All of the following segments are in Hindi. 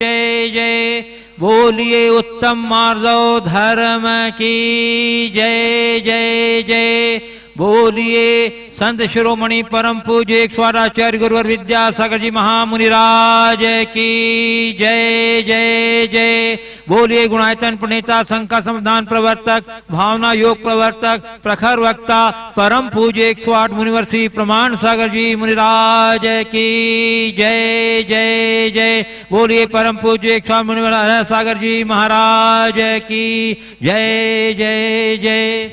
जय जय। बोलिए उत्तम माधव धर्म की जय जय जय। बोलिए संत शिरोमणि परम पूज्य एक स्वाराचार्य गुरुवर विद्यासागर जी महामुनिराज की जय जय जय। बोलिए गुणायतन प्रणेता संघ का संविधान प्रवर्तक भावना योग प्रवर्तक प्रखर वक्ता परम पूज्य 108 मुनिवर श्री प्रमाण सागर जी मुनिराज की जय जय जय। बोलिए परम पूज्य 108 मुनिवर सागर जी महाराज की जय जय जय।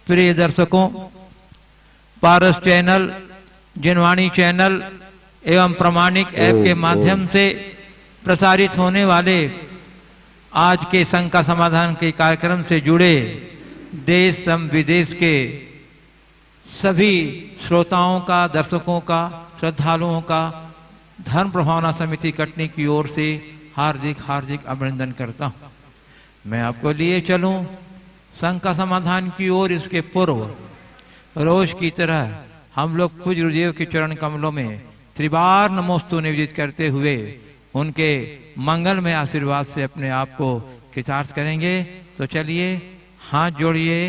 प्रिय दर्शकों, पारस चैनल, जिनवाणी चैनल एवं प्रमाणिक ऐप के माध्यम से प्रसारित होने वाले आज के संघ का समाधान के कार्यक्रम से जुड़े देश एवं विदेश के सभी श्रोताओं का, दर्शकों का, श्रद्धालुओं का धर्म प्रभावना समिति कटनी की ओर से हार्दिक हार्दिक अभिनंदन करता हूं। मैं आपको लिए चलूं संघ का समाधान की ओर। इसके पूर्व रोज की तरह हम लोग पूज्य गुरुदेव के चरण कमलों में त्रिबार नमोस्तु निवेदित करते हुए उनके मंगल में आशीर्वाद से अपने आप को कृतार्थ करेंगे। तो चलिए हाथ जोड़िए,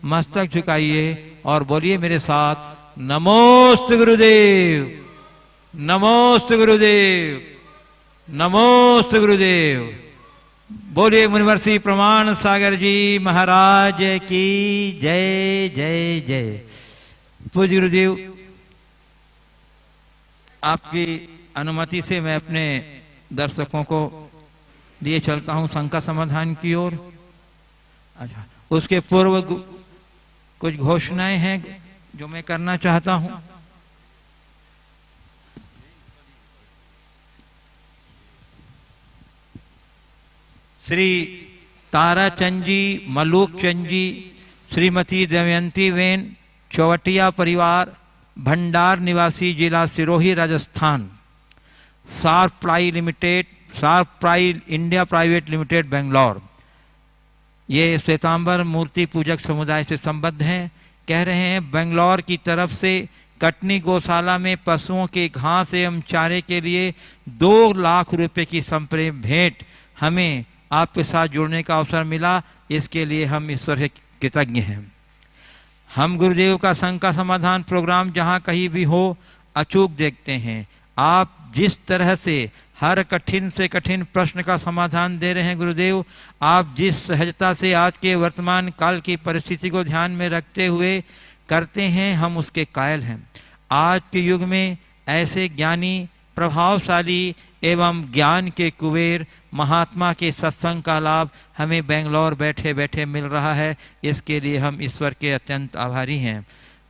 मस्तक झुकाइए और बोलिए मेरे साथ नमोस्तु गुरुदेव, नमोस्तु गुरुदेव, नमोस्तु गुरुदेव। बोलिए मुनिवर श्री प्रमाण सागर जी महाराज की जय जय जय। पूज्य गुरुदेव, आपकी अनुमति से मैं अपने दर्शकों को लिए चलता हूं संघ का समाधान की ओर। अच्छा, उसके पूर्व कुछ घोषणाएं हैं जो मैं करना चाहता हूं। श्री ताराचंद जी, मलूक चंद जी, श्रीमती दमयंती वेन, चौवटिया परिवार, भंडार निवासी, जिला Sirohi, Rajasthan, sharp ply limited, sharp ply India private limited, Bangalore. ये श्वेतांबर मूर्ति पूजक समुदाय से संबद्ध हैं। कह रहे हैं बेंगलोर की तरफ से कटनी गौशाला में पशुओं के घास एवं चारे के लिए 2 लाख रुपए की संप्रेम भेंट हमें आपके साथ जुड़ने का अवसर मिला। इसके लिए हम ईश्वर से कृतज्ञ हैं। हम गुरुदेव का संघ का समाधान प्रोग्राम जहां कहीं भी हो अचूक देखते हैं। आप जिस तरह से हर कठिन से कठिन प्रश्न का समाधान दे रहे हैं गुरुदेव, आप जिस सहजता से आज के वर्तमान काल की परिस्थिति को ध्यान में रखते हुए करते हैं, हम उसके कायल हैं। आज के युग में ऐसे ज्ञानी, प्रभावशाली एवं ज्ञान के कुबेर महात्मा के सत्संग का लाभ हमें बेंगलोर बैठे बैठे मिल रहा है। इसके लिए हम ईश्वर के अत्यंत आभारी हैं।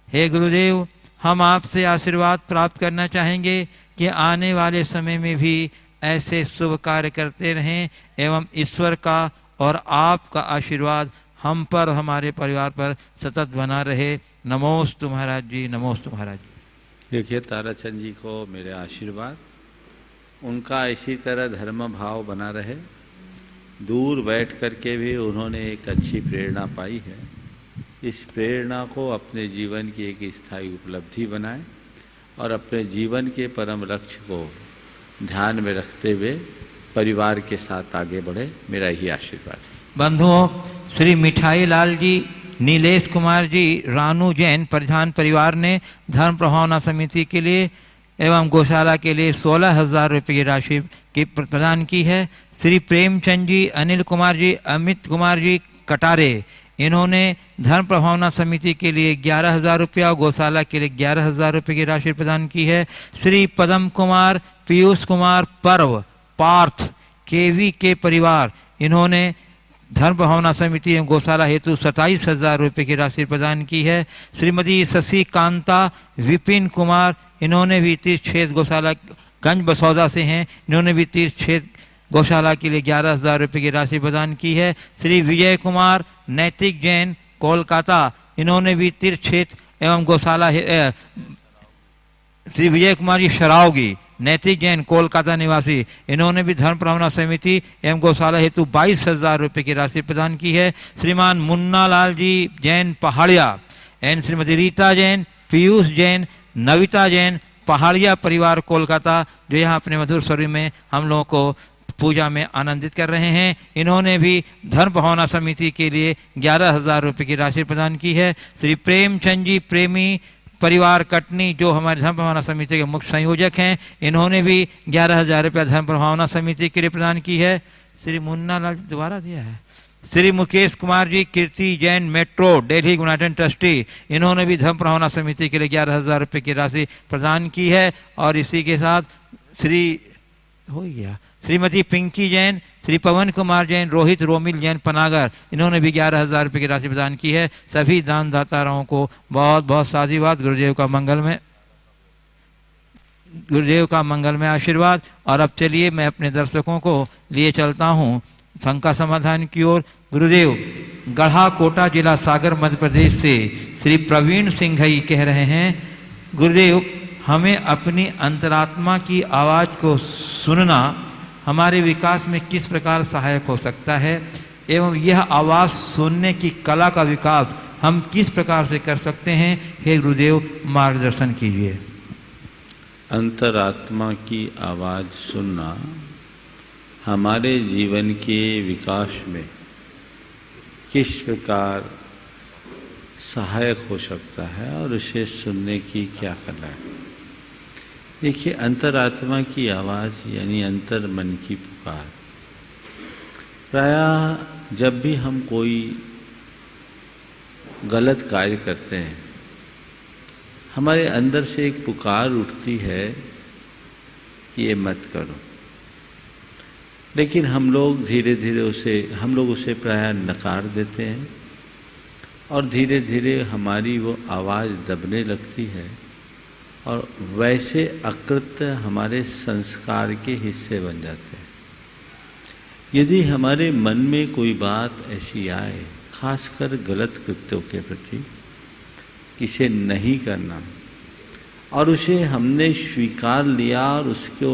हे गुरुदेव, हम आपसे आशीर्वाद प्राप्त करना चाहेंगे कि आने वाले समय में भी ऐसे शुभ कार्य करते रहें एवं ईश्वर का और आपका आशीर्वाद हम पर, हमारे परिवार पर सतत बना रहे। नमोस्तु महाराज जी, नमोस्तु महाराज जी। देखिए, ताराचंद जी को मेरे आशीर्वाद, उनका इसी तरह धर्म भाव बना रहे। दूर बैठ कर के भी उन्होंने एक अच्छी प्रेरणा पाई है। इस प्रेरणा को अपने जीवन की एक स्थायी उपलब्धि बनाएं और अपने जीवन के परम लक्ष्य को ध्यान में रखते हुए परिवार के साथ आगे बढ़े। मेरा यही आशीर्वाद है। बंधुओं, श्री मिठाई लाल जी, नीलेश कुमार जी, रानू जैन परिधान परिवार ने धर्म प्रभावना समिति के लिए एवं गौशाला के लिए 16,000 रुपये की राशि की प्रदान की है। श्री प्रेमचंद जी, अनिल कुमार जी, अमित कुमार जी कटारे, इन्होंने धर्म प्रभावना समिति के लिए 11,000 रुपया और गौशाला के लिए 11,000 रुपये की राशि प्रदान की है। श्री पदम कुमार, पीयूष कुमार, पर्व, पार्थ, केवी के परिवार, इन्होंने धर्म भावना समिति एवं गौशाला हेतु 27,000 रुपये की राशि प्रदान की है। श्रीमती शशि कांता, विपिन कुमार, इन्होंने भी तीर्थक्षेत्र गौशाला गंज बसौदा से हैं, इन्होंने भी तीर्थक्षेत्र गौशाला के लिए 11,000 रुपये की राशि प्रदान की है। श्री विजय कुमार, नैतिक जैन, कोलकाता, इन्होंने भी तीर्थक्षेत्र एवं गौशाला, श्री विजय कुमार जी शरावगी, नैतिक जैन, कोलकाता निवासी, इन्होंने भी धर्म प्रभावना समिति एवं गौशाला हेतु 22,000 रुपये की राशि प्रदान की है। श्रीमान मुन्ना लाल जी जैन, पहाड़िया, एवं श्रीमती रीता जैन, पीयूष जैन, नविता जैन, पहाड़िया परिवार, कोलकाता, जो यहाँ अपने मधुर स्वरी में हम लोगों को पूजा में आनंदित कर रहे हैं। इन्होंने भी धर्म भावना समिति के लिए 11,000 रुपये की राशि प्रदान की है। श्री प्रेमचंद जी प्रेमी परिवार कटनी, जो हमारे धर्म भावना समिति के मुख्य संयोजक हैं, इन्होंने भी 11,000 रुपया धर्म भावना समिति के लिए प्रदान की है। श्री मुन्ना लाल दोबारा दिया है। Shri Mukesh Kumar ji Kirti Jain metro Delhi united trustee, इन्होंने भी धर्म भावना समिति के लिए 11,000 रुपये की राशि प्रदान की है। और इसी के साथ श्रीमती पिंकी जैन, श्री पवन कुमार जैन, रोहित रोमिल जैन पनागर, इन्होंने भी 11,000 रुपये की राशि प्रदान की है। सभी दानदाताओं को बहुत बहुत साधुवाद, गुरुदेव का मंगलमय आशीर्वाद। और अब चलिए मैं अपने दर्शकों को लिए चलता हूँ शंका समाधान की ओर। गुरुदेव गढ़ा कोटा जिला सागर मध्य प्रदेश से श्री प्रवीण सिंह ही कह रहे हैं, गुरुदेव हमें अपनी अंतरात्मा की आवाज़ को सुनना हमारे विकास में किस प्रकार सहायक हो सकता है, एवं यह आवाज़ सुनने की कला का विकास हम किस प्रकार से कर सकते हैं, हे गुरुदेव मार्गदर्शन कीजिए। अंतरात्मा की आवाज़ सुनना हमारे जीवन के विकास में किस प्रकार सहायक हो सकता है और उसे सुनने की क्या कला है। देखिए, अंतरात्मा की आवाज़ यानी अंतर मन की पुकार, प्रायः जब भी हम कोई गलत कार्य करते हैं, हमारे अंदर से एक पुकार उठती है, ये मत करो। लेकिन हम लोग धीरे धीरे उसे प्रायः नकार देते हैं और धीरे धीरे हमारी वो आवाज़ दबने लगती है और वैसे अकृत्य हमारे संस्कार के हिस्से बन जाते हैं। यदि हमारे मन में कोई बात ऐसी आए, खासकर गलत कृत्यों के प्रति, इसे नहीं करना, और उसे हमने स्वीकार लिया और उसको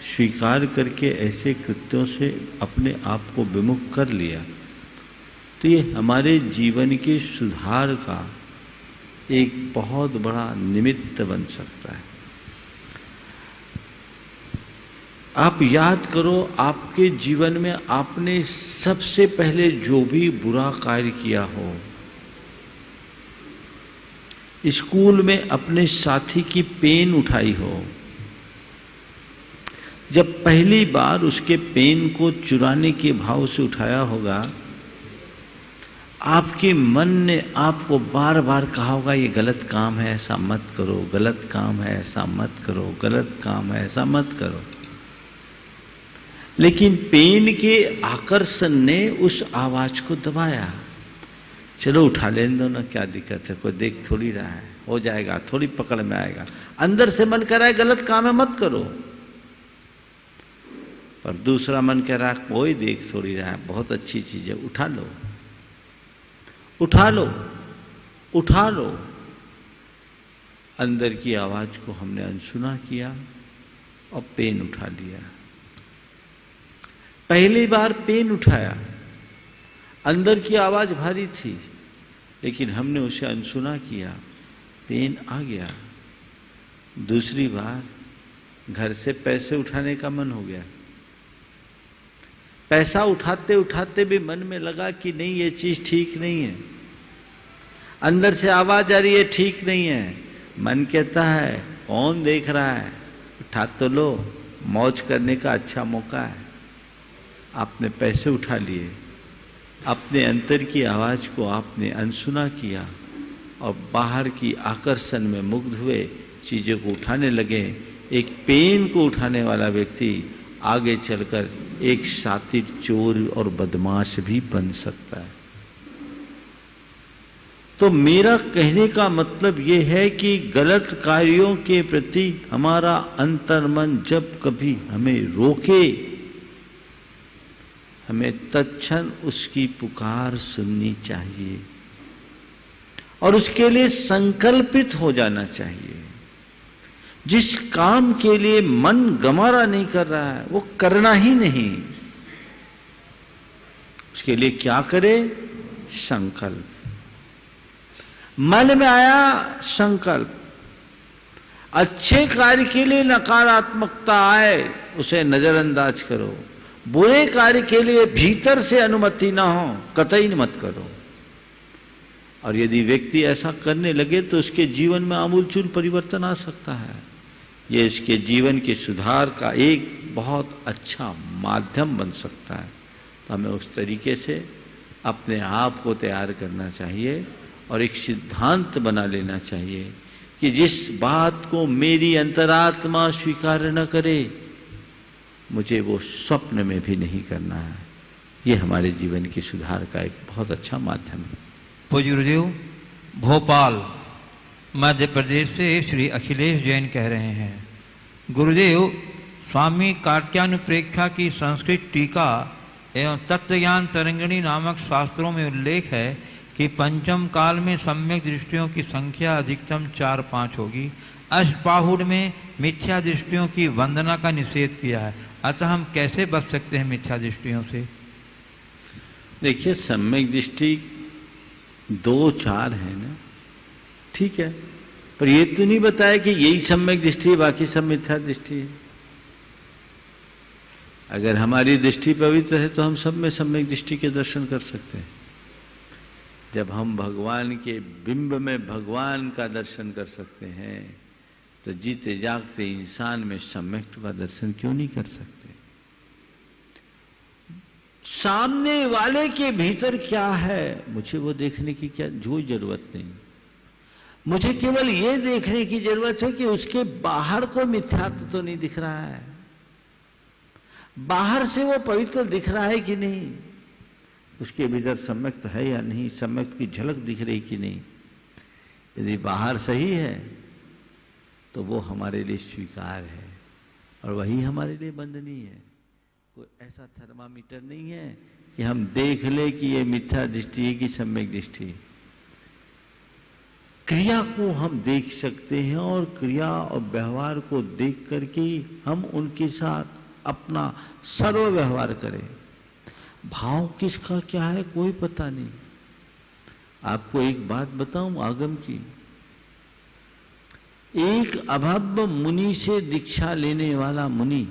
स्वीकार करके ऐसे कृत्यों से अपने आप को विमुख कर लिया, तो ये हमारे जीवन के सुधार का एक बहुत बड़ा निमित्त बन सकता है। आप याद करो, आपके जीवन में आपने सबसे पहले जो भी बुरा कार्य किया हो, स्कूल में अपने साथी की पेन उठाई हो, जब पहली बार उसके पेन को चुराने के भाव से उठाया होगा, आपके मन ने आपको बार बार कहा होगा ये गलत काम है, ऐसा मत करो, गलत काम है, ऐसा मत करो, गलत काम है, ऐसा मत करो। लेकिन पेन के आकर्षण ने उस आवाज को दबाया। चलो उठा लेने दो ना, क्या दिक्कत है, कोई देख थोड़ी रहा है, हो जाएगा, थोड़ी पकड़ में आएगा। अंदर से मन कह रहा है गलत काम है, मत करो, पर दूसरा मन कह रहा है कोई देख थोड़ी रहा है, बहुत अच्छी चीज है, उठा लो, उठा लो, उठा लो। अंदर की आवाज को हमने अनसुना किया और पेन उठा लिया। पहली बार पेन उठाया, अंदर की आवाज भारी थी, लेकिन हमने उसे अनसुना किया, पेन आ गया। दूसरी बार घर से पैसे उठाने का मन हो गया, पैसा उठाते उठाते भी मन में लगा कि नहीं ये चीज ठीक नहीं है, अंदर से आवाज आ रही है ठीक नहीं है, मन कहता है कौन देख रहा है, उठा तो लो, मौज करने का अच्छा मौका है। आपने पैसे उठा लिए, अपने अंतर की आवाज को आपने अनसुना किया और बाहर की आकर्षण में मुग्ध हुए चीजों को उठाने लगे। एक पेन को उठाने वाला व्यक्ति आगे चलकर एक शातिर चोर और बदमाश भी बन सकता है। तो मेरा कहने का मतलब ये है कि गलत कार्यों के प्रति हमारा अंतर्मन जब कभी हमें रोके, हमें तत्क्षण उसकी पुकार सुननी चाहिए और उसके लिए संकल्पित हो जाना चाहिए। जिस काम के लिए मन गमारा नहीं कर रहा है वो करना ही नहीं, उसके लिए क्या करे, संकल्प। मन में आया संकल्प, अच्छे कार्य के लिए नकारात्मकता आए उसे नजरअंदाज करो, बुरे कार्य के लिए भीतर से अनुमति ना हो, कतई मत करो। और यदि व्यक्ति ऐसा करने लगे तो उसके जीवन में आमूलचूल परिवर्तन आ सकता है। ये इसके जीवन के सुधार का एक बहुत अच्छा माध्यम बन सकता है। तो हमें उस तरीके से अपने आप को तैयार करना चाहिए और एक सिद्धांत बना लेना चाहिए कि जिस बात को मेरी अंतरात्मा स्वीकार न करे, मुझे वो स्वप्न में भी नहीं करना है। ये हमारे जीवन के सुधार का एक बहुत अच्छा माध्यम है। पूज्य गुरुदेव, भोपाल मध्य प्रदेश से श्री अखिलेश जैन कह रहे हैं, गुरुदेव, स्वामी कार्त्यानुप्रेक्षा की संस्कृत टीका एवं तत्वज्ञान तरंगिणी नामक शास्त्रों में उल्लेख है कि पंचम काल में सम्यक दृष्टियों की संख्या अधिकतम 4-5 होगी। अष्टबाहुड़ में मिथ्या दृष्टियों की वंदना का निषेध किया है, अतः हम कैसे बच सकते हैं मिथ्या दृष्टियों से? देखिए, सम्यक दृष्टि 2-4 है ना, ठीक है, पर ये तो नहीं बताया कि यही सम्यक दृष्टि है, बाकी सब मिथ्या दृष्टि है। अगर हमारी दृष्टि पवित्र है तो हम सब में सम्यक दृष्टि के दर्शन कर सकते हैं। जब हम भगवान के बिंब में भगवान का दर्शन कर सकते हैं तो जीते जागते इंसान में सम्यक्त्व का दर्शन क्यों नहीं कर सकते? सामने वाले के भीतर क्या है, मुझे वो देखने की क्या कोई जरूरत नहीं। मुझे केवल ये देखने की जरूरत है कि उसके बाहर को मिथ्यात्व तो नहीं दिख रहा है, बाहर से वो पवित्र दिख रहा है कि नहीं, उसके भीतर सम्यक्त है या नहीं, सम्यक्त की झलक दिख रही कि नहीं। यदि बाहर सही है तो वो हमारे लिए स्वीकार है और वही हमारे लिए बंधनीय है। कोई ऐसा थर्मामीटर नहीं है कि हम देख ले कि ये मिथ्या दृष्टि है कि सम्यक दृष्टि है। क्रिया को हम देख सकते हैं और क्रिया और व्यवहार को देख करके हम उनके साथ अपना सर्व व्यवहार करें। भाव किसका क्या है कोई पता नहीं। आपको एक बात बताऊं आगम की, एक अभव्य मुनि से दीक्षा लेने वाला मुनि,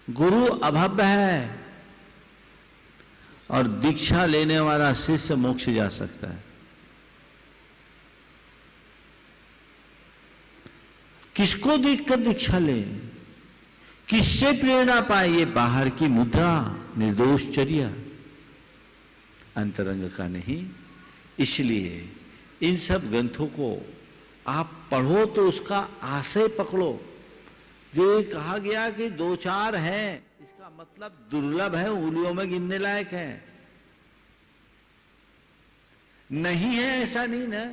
गुरु अभव्य है और दीक्षा लेने वाला शिष्य मोक्ष जा सकता है। किसको देखकर दीक्षा ले, किससे प्रेरणा पाए? ये बाहर की मुद्रा, निर्दोष चर्या, अंतरंग का नहीं। इसलिए इन सब ग्रंथों को आप पढ़ो तो उसका आशय पकड़ो। जो ये कहा गया कि 2-4 है, इसका मतलब दुर्लभ है, उंगलियों में गिनने लायक है, नहीं है ऐसा नहीं ना।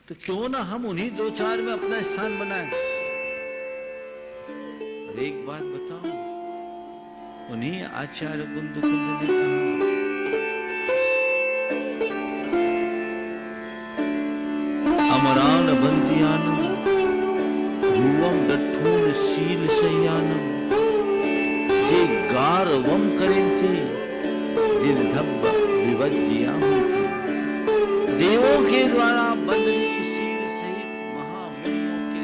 तो क्यों ना हम उन्हीं 2-4 में अपना स्थान बनाएं। और एक बात बताऊं, उन्हीं आचार्य कुंद ने कहा, अमरान बंतियानम ध्रुवम दत्थून शील संयानम जे गारवम करेंते जिर्धब्ब विवज्जिया होते। देवों के द्वारा बंदनीय शील सहित महामुनियों के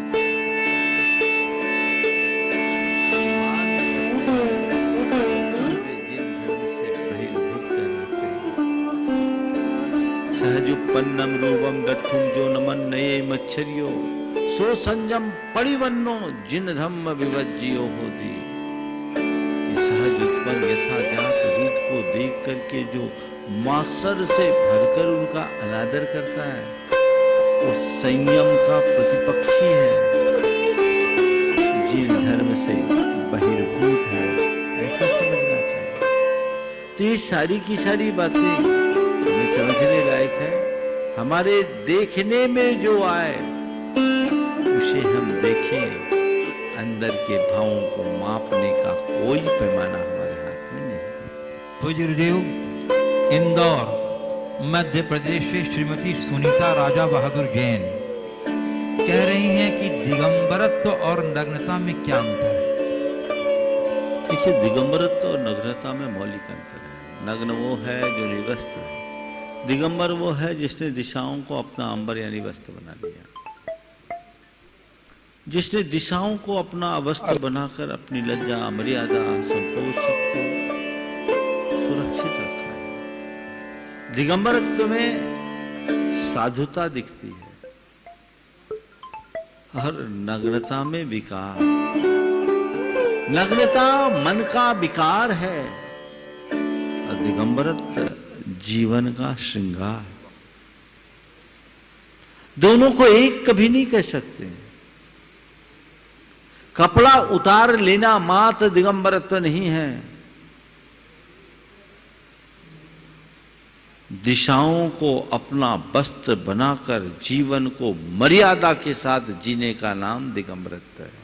जिन धर्म से बहिर्भूत कराते सहजुपन्नम रूपम दत्थुम जो नमन नये मच्छरियो सो संजम परिवन्नो जिन धम्म विवज्जियो होती। सहज उत्पन्न यथाजात रूप को देख करके जो मास्टर से भरकर उनका अनादर करता है, वो संयम का प्रतिपक्षी है, जिन धर्म से बहिर्भूत है, ऐसा समझना चाहिए। तो ये सारी की सारी बातें हमें समझने लायक है। हमारे देखने में जो आए उसे हम देखें, अंदर के भावों को मापने का कोई पैमाना हमारे हाथ में नहीं। पूज्य गुरुदेव, इंदौर मध्य प्रदेश से श्रीमती सुनीता राजा बहादुर जैन कह रही हैं कि दिगंबरत्व और नग्नता में क्या अंतर है? देखिए, दिगंबरत्व और नग्नता में मौलिक अंतर है। नग्न वो है जो निवस्त्र है, दिगंबर वो है जिसने दिशाओं को अपना अंबर यानी वस्त्र बना लिया। जिसने दिशाओं को अपना अवस्था बनाकर अपनी लज्जा, मर्यादा, संकोच सबको सुरक्षित रखा है। दिगंबरत्व में साधुता दिखती है, हर नग्नता में विकार। नग्नता मन का विकार है और दिगंबरत्व जीवन का श्रृंगार। दोनों को एक कभी नहीं कह सकते। कपड़ा उतार लेना मात्र दिगंबरत्व नहीं है, दिशाओं को अपना वस्त्र बनाकर जीवन को मर्यादा के साथ जीने का नाम दिगंबरत्व है।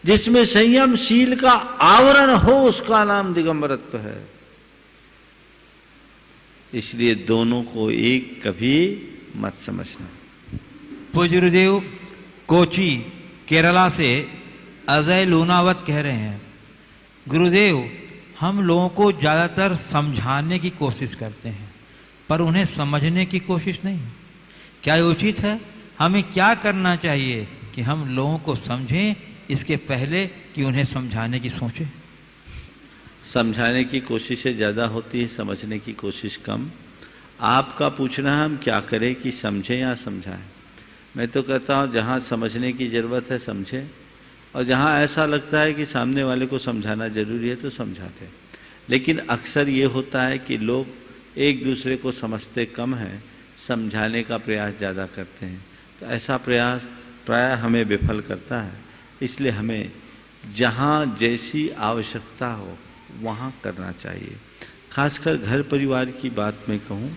जिसमें संयमशील का आवरण हो उसका नाम दिगंबरत्व है। इसलिए दोनों को एक कभी मत समझना। पूज्य गुरुदेव कोची केरला से अजय लूनावत कह रहे हैं, गुरुदेव हम लोगों को ज़्यादातर समझाने की कोशिश करते हैं पर उन्हें समझने की कोशिश नहीं। क्या उचित है? हमें क्या करना चाहिए कि हम लोगों को समझें इसके पहले कि उन्हें समझाने की सोचें? समझाने की कोशिशें ज़्यादा होती है, समझने की कोशिश कम। आपका पूछना है हम क्या करें कि समझें या समझाएं। मैं तो कहता हूँ जहाँ समझने की ज़रूरत है समझें, और जहाँ ऐसा लगता है कि सामने वाले को समझाना जरूरी है तो समझाते हैं। लेकिन अक्सर ये होता है कि लोग एक दूसरे को समझते कम हैं, समझाने का प्रयास ज़्यादा करते हैं। तो ऐसा प्रयास प्रायः हमें विफल करता है। इसलिए हमें जहाँ जैसी आवश्यकता हो वहाँ करना चाहिए। खासकर घर परिवार की बात मैं कहूँ,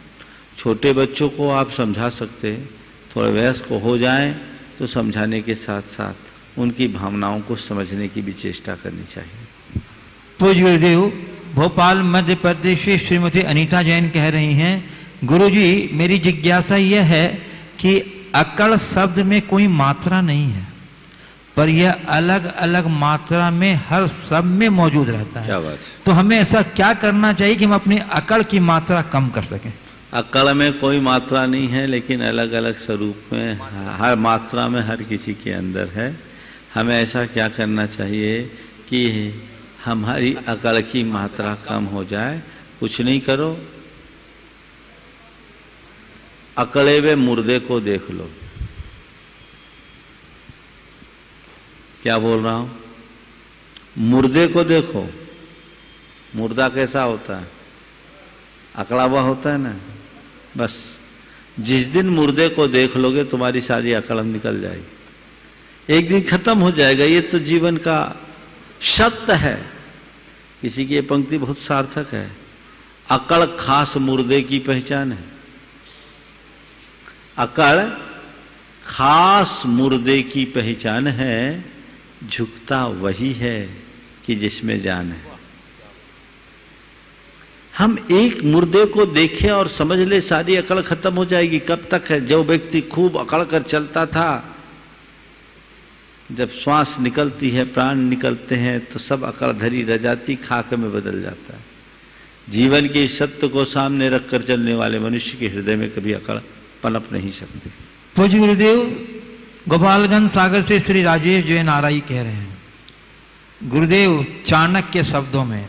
छोटे बच्चों को आप समझा सकते हैं, थोड़ा वयस्क हो जाएं तो समझाने के साथ साथ उनकी भावनाओं को समझने की भी चेष्टा करनी चाहिए। पूज्य गुरुदेव भोपाल मध्य प्रदेश से श्रीमती अनीता जैन कह रही हैं, गुरुजी मेरी जिज्ञासा यह है कि अकड़ शब्द में कोई मात्रा नहीं है पर यह अलग अलग मात्रा में हर शब्द में मौजूद रहता है। क्या बात? तो हमें ऐसा क्या करना चाहिए कि हम अपनी अकड़ की मात्रा कम कर सकें? अकड़ में कोई मात्रा नहीं है, लेकिन अलग अलग स्वरूप में हर मात्रा में हर किसी के अंदर है। हमें ऐसा क्या करना चाहिए कि हमारी अकड़ की मात्रा कम हो जाए। कुछ नहीं करो, अकड़े हुए मुर्दे को देख लो। क्या बोल रहा हूं? मुर्दे को देखो, मुर्दा कैसा होता है? अकड़ा हुआ होता है ना। बस जिस दिन मुर्दे को देख लोगे तुम्हारी सारी अकड़ निकल जाएगी, एक दिन खत्म हो जाएगा। ये तो जीवन का सत्य है। किसी की ये पंक्ति बहुत सार्थक है, अकड़ खास मुर्दे की पहचान है। अकड़ खास मुर्दे की पहचान है, झुकता वही है कि जिसमें जान है। हम एक मुर्दे को देखें और समझ ले सारी अकड़ खत्म हो जाएगी। कब तक है? जो व्यक्ति खूब अकड़ कर चलता था, जब श्वास निकलती है, प्राण निकलते हैं तो सब अकड़ धरी रह जाती, खाक में बदल जाता है। जीवन के सत्य को सामने रखकर चलने वाले मनुष्य के हृदय में कभी अकड़ पनप नहीं सकती। पूज्य गुरुदेव गोपालगंज सागर से श्री राजेश जैन आरआई कह रहे हैं, गुरुदेव चाणक्य के शब्दों में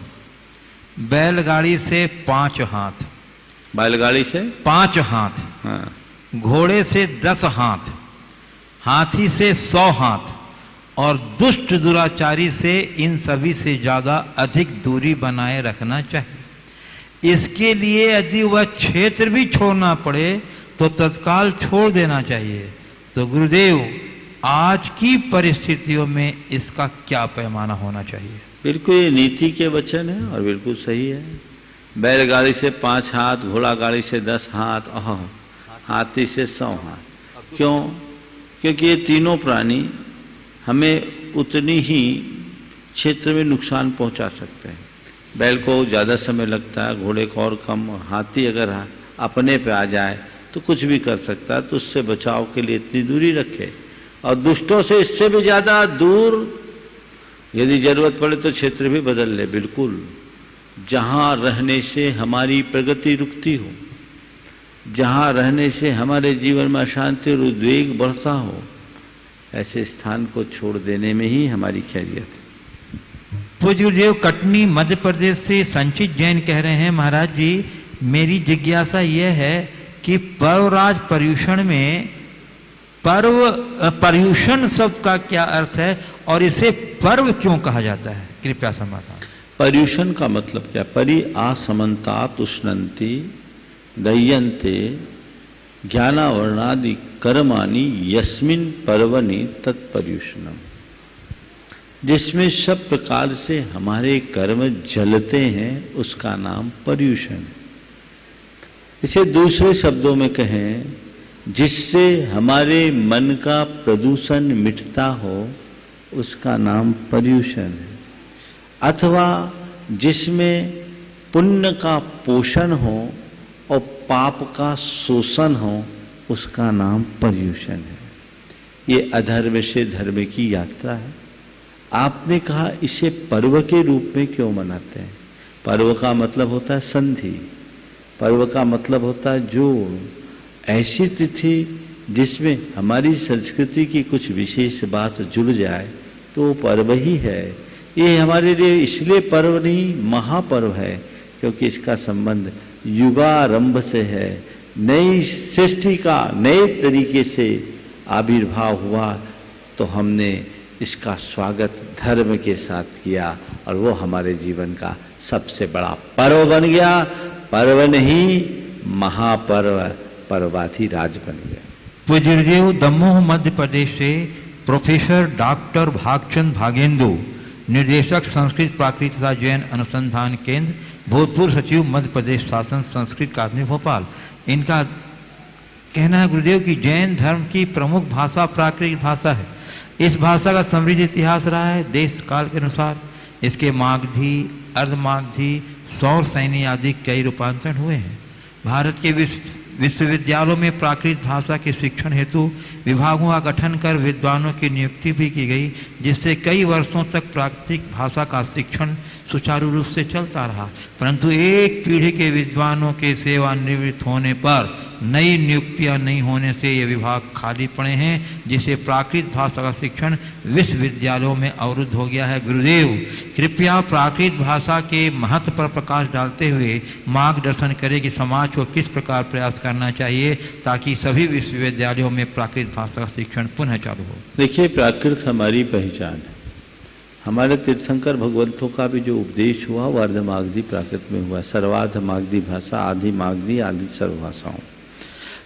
बैलगाड़ी से 5 हाथ, बैलगाड़ी से 5 हाथ, हाँ, घोड़े से 10 हाथ, हाथी से 100 हाथ और दुष्ट दुराचारी से इन सभी से ज्यादा अधिक दूरी बनाए रखना चाहिए। इसके लिए यदि वह क्षेत्र भी छोड़ना पड़े तो तत्काल छोड़ देना चाहिए। तो गुरुदेव आज की परिस्थितियों में इसका क्या पैमाना होना चाहिए? बिल्कुल ये नीति के वचन है और बिल्कुल सही है। बैलगाड़ी से 5 हाथ, घोड़ा गाड़ी से 10 हाथ, हाथी से 100 हाथ। क्यों? क्योंकि ये तीनों प्राणी हमें उतनी ही क्षेत्र में नुकसान पहुंचा सकते हैं। बैल को ज़्यादा समय लगता है, घोड़े को और कम, और हाथी अगर अपने पे आ जाए तो कुछ भी कर सकता है। तो उससे बचाव के लिए इतनी दूरी रखे, और दुष्टों से इससे भी ज़्यादा दूर यदि जरूरत पड़े तो क्षेत्र भी बदल ले। बिल्कुल जहाँ रहने से हमारी प्रगति रुकती हो, जहाँ रहने से हमारे जीवन में अशांति और उद्वेग बढ़ता हो, ऐसे स्थान को छोड़ देने में ही हमारी खैरियत है। पूज्य गुरुदेव कटनी मध्य प्रदेश से संचित जैन कह रहे हैं, महाराज जी मेरी जिज्ञासा यह है कि पर्वराज पर्यूषण में पर्यूषण शब्द का क्या अर्थ है और इसे पर्व क्यों कहा जाता है? कृपया समाधान। पर्यूषण का मतलब क्या? परि आसमंतात उष्णंति दह्यन्ते ज्ञानावर्णादि कर्माणि यस्मिन् पर्वणि तत्पर्यूषणम, जिसमें सब प्रकार से हमारे कर्म जलते हैं उसका नाम पर्यूषण है। इसे दूसरे शब्दों में कहें, जिससे हमारे मन का प्रदूषण मिटता हो उसका नाम पर्यूषण है, अथवा जिसमें पुण्य का पोषण हो और पाप का शोषण हो उसका नाम पर्यूषण है। ये अधर्म से धर्म की यात्रा है। आपने कहा इसे पर्व के रूप में क्यों मनाते हैं? पर्व का मतलब होता है संधि, पर्व का मतलब होता है जोड़, ऐसी तिथि जिसमें हमारी संस्कृति की कुछ विशेष बात जुड़ जाए तो वो पर्व ही है। ये हमारे लिए इसलिए पर्व नहीं महापर्व है क्योंकि इसका संबंध युगारंभ से है। नई सृष्टि का नए तरीके से आविर्भाव हुआ तो हमने इसका स्वागत धर्म के साथ किया और वो हमारे जीवन का सबसे बड़ा पर्व बन गया। पर्व नहीं महापर्व, पर्वाधिराज बन गया। पूज्य गुरुदेव दमोह मध्य प्रदेश से प्रोफेसर डॉक्टर भागचंद भागेंदु, निर्देशक संस्कृत प्राकृत तथा जैन अनुसंधान केंद्र, भूतपूर्व सचिव मध्य प्रदेश शासन संस्कृत अकादमी भोपाल। इनका कहना है गुरुदेव कि जैन धर्म की प्रमुख भाषा प्राकृत भाषा है। इस भाषा का समृद्ध इतिहास रहा है। देश काल के अनुसार इसके मागधी, अर्धमागधी, सौर सैनी आदि कई रूपांतरण हुए हैं। भारत के विश्वविद्यालयों में प्राकृत भाषा के शिक्षण हेतु विभागों का गठन कर विद्वानों की नियुक्ति भी की गई, जिससे कई वर्षों तक प्राकृतिक भाषा का शिक्षण सुचारू रूप से चलता रहा। परंतु एक पीढ़ी के विद्वानों के सेवानिवृत्त होने पर नई नियुक्तियां नहीं होने से ये विभाग खाली पड़े हैं, जिससे प्राकृत भाषा का शिक्षण विश्वविद्यालयों में अवरुद्ध हो गया है। गुरुदेव कृपया प्राकृत भाषा के महत्व पर प्रकाश डालते हुए मार्गदर्शन करें कि समाज को किस प्रकार प्रयास करना चाहिए ताकि सभी विश्वविद्यालयों में प्राकृत भाषा का शिक्षण पुनः चालू हो। देखिए, प्राकृत हमारी पहचान है। हमारे तीर्थंकर भगवंतों का भी जो उपदेश हुआ वो अर्धमागधी प्राकृत में हुआ। सर्वार्ध मागधी भाषा, आदि मागधी, आदि सर्वभाषाओं।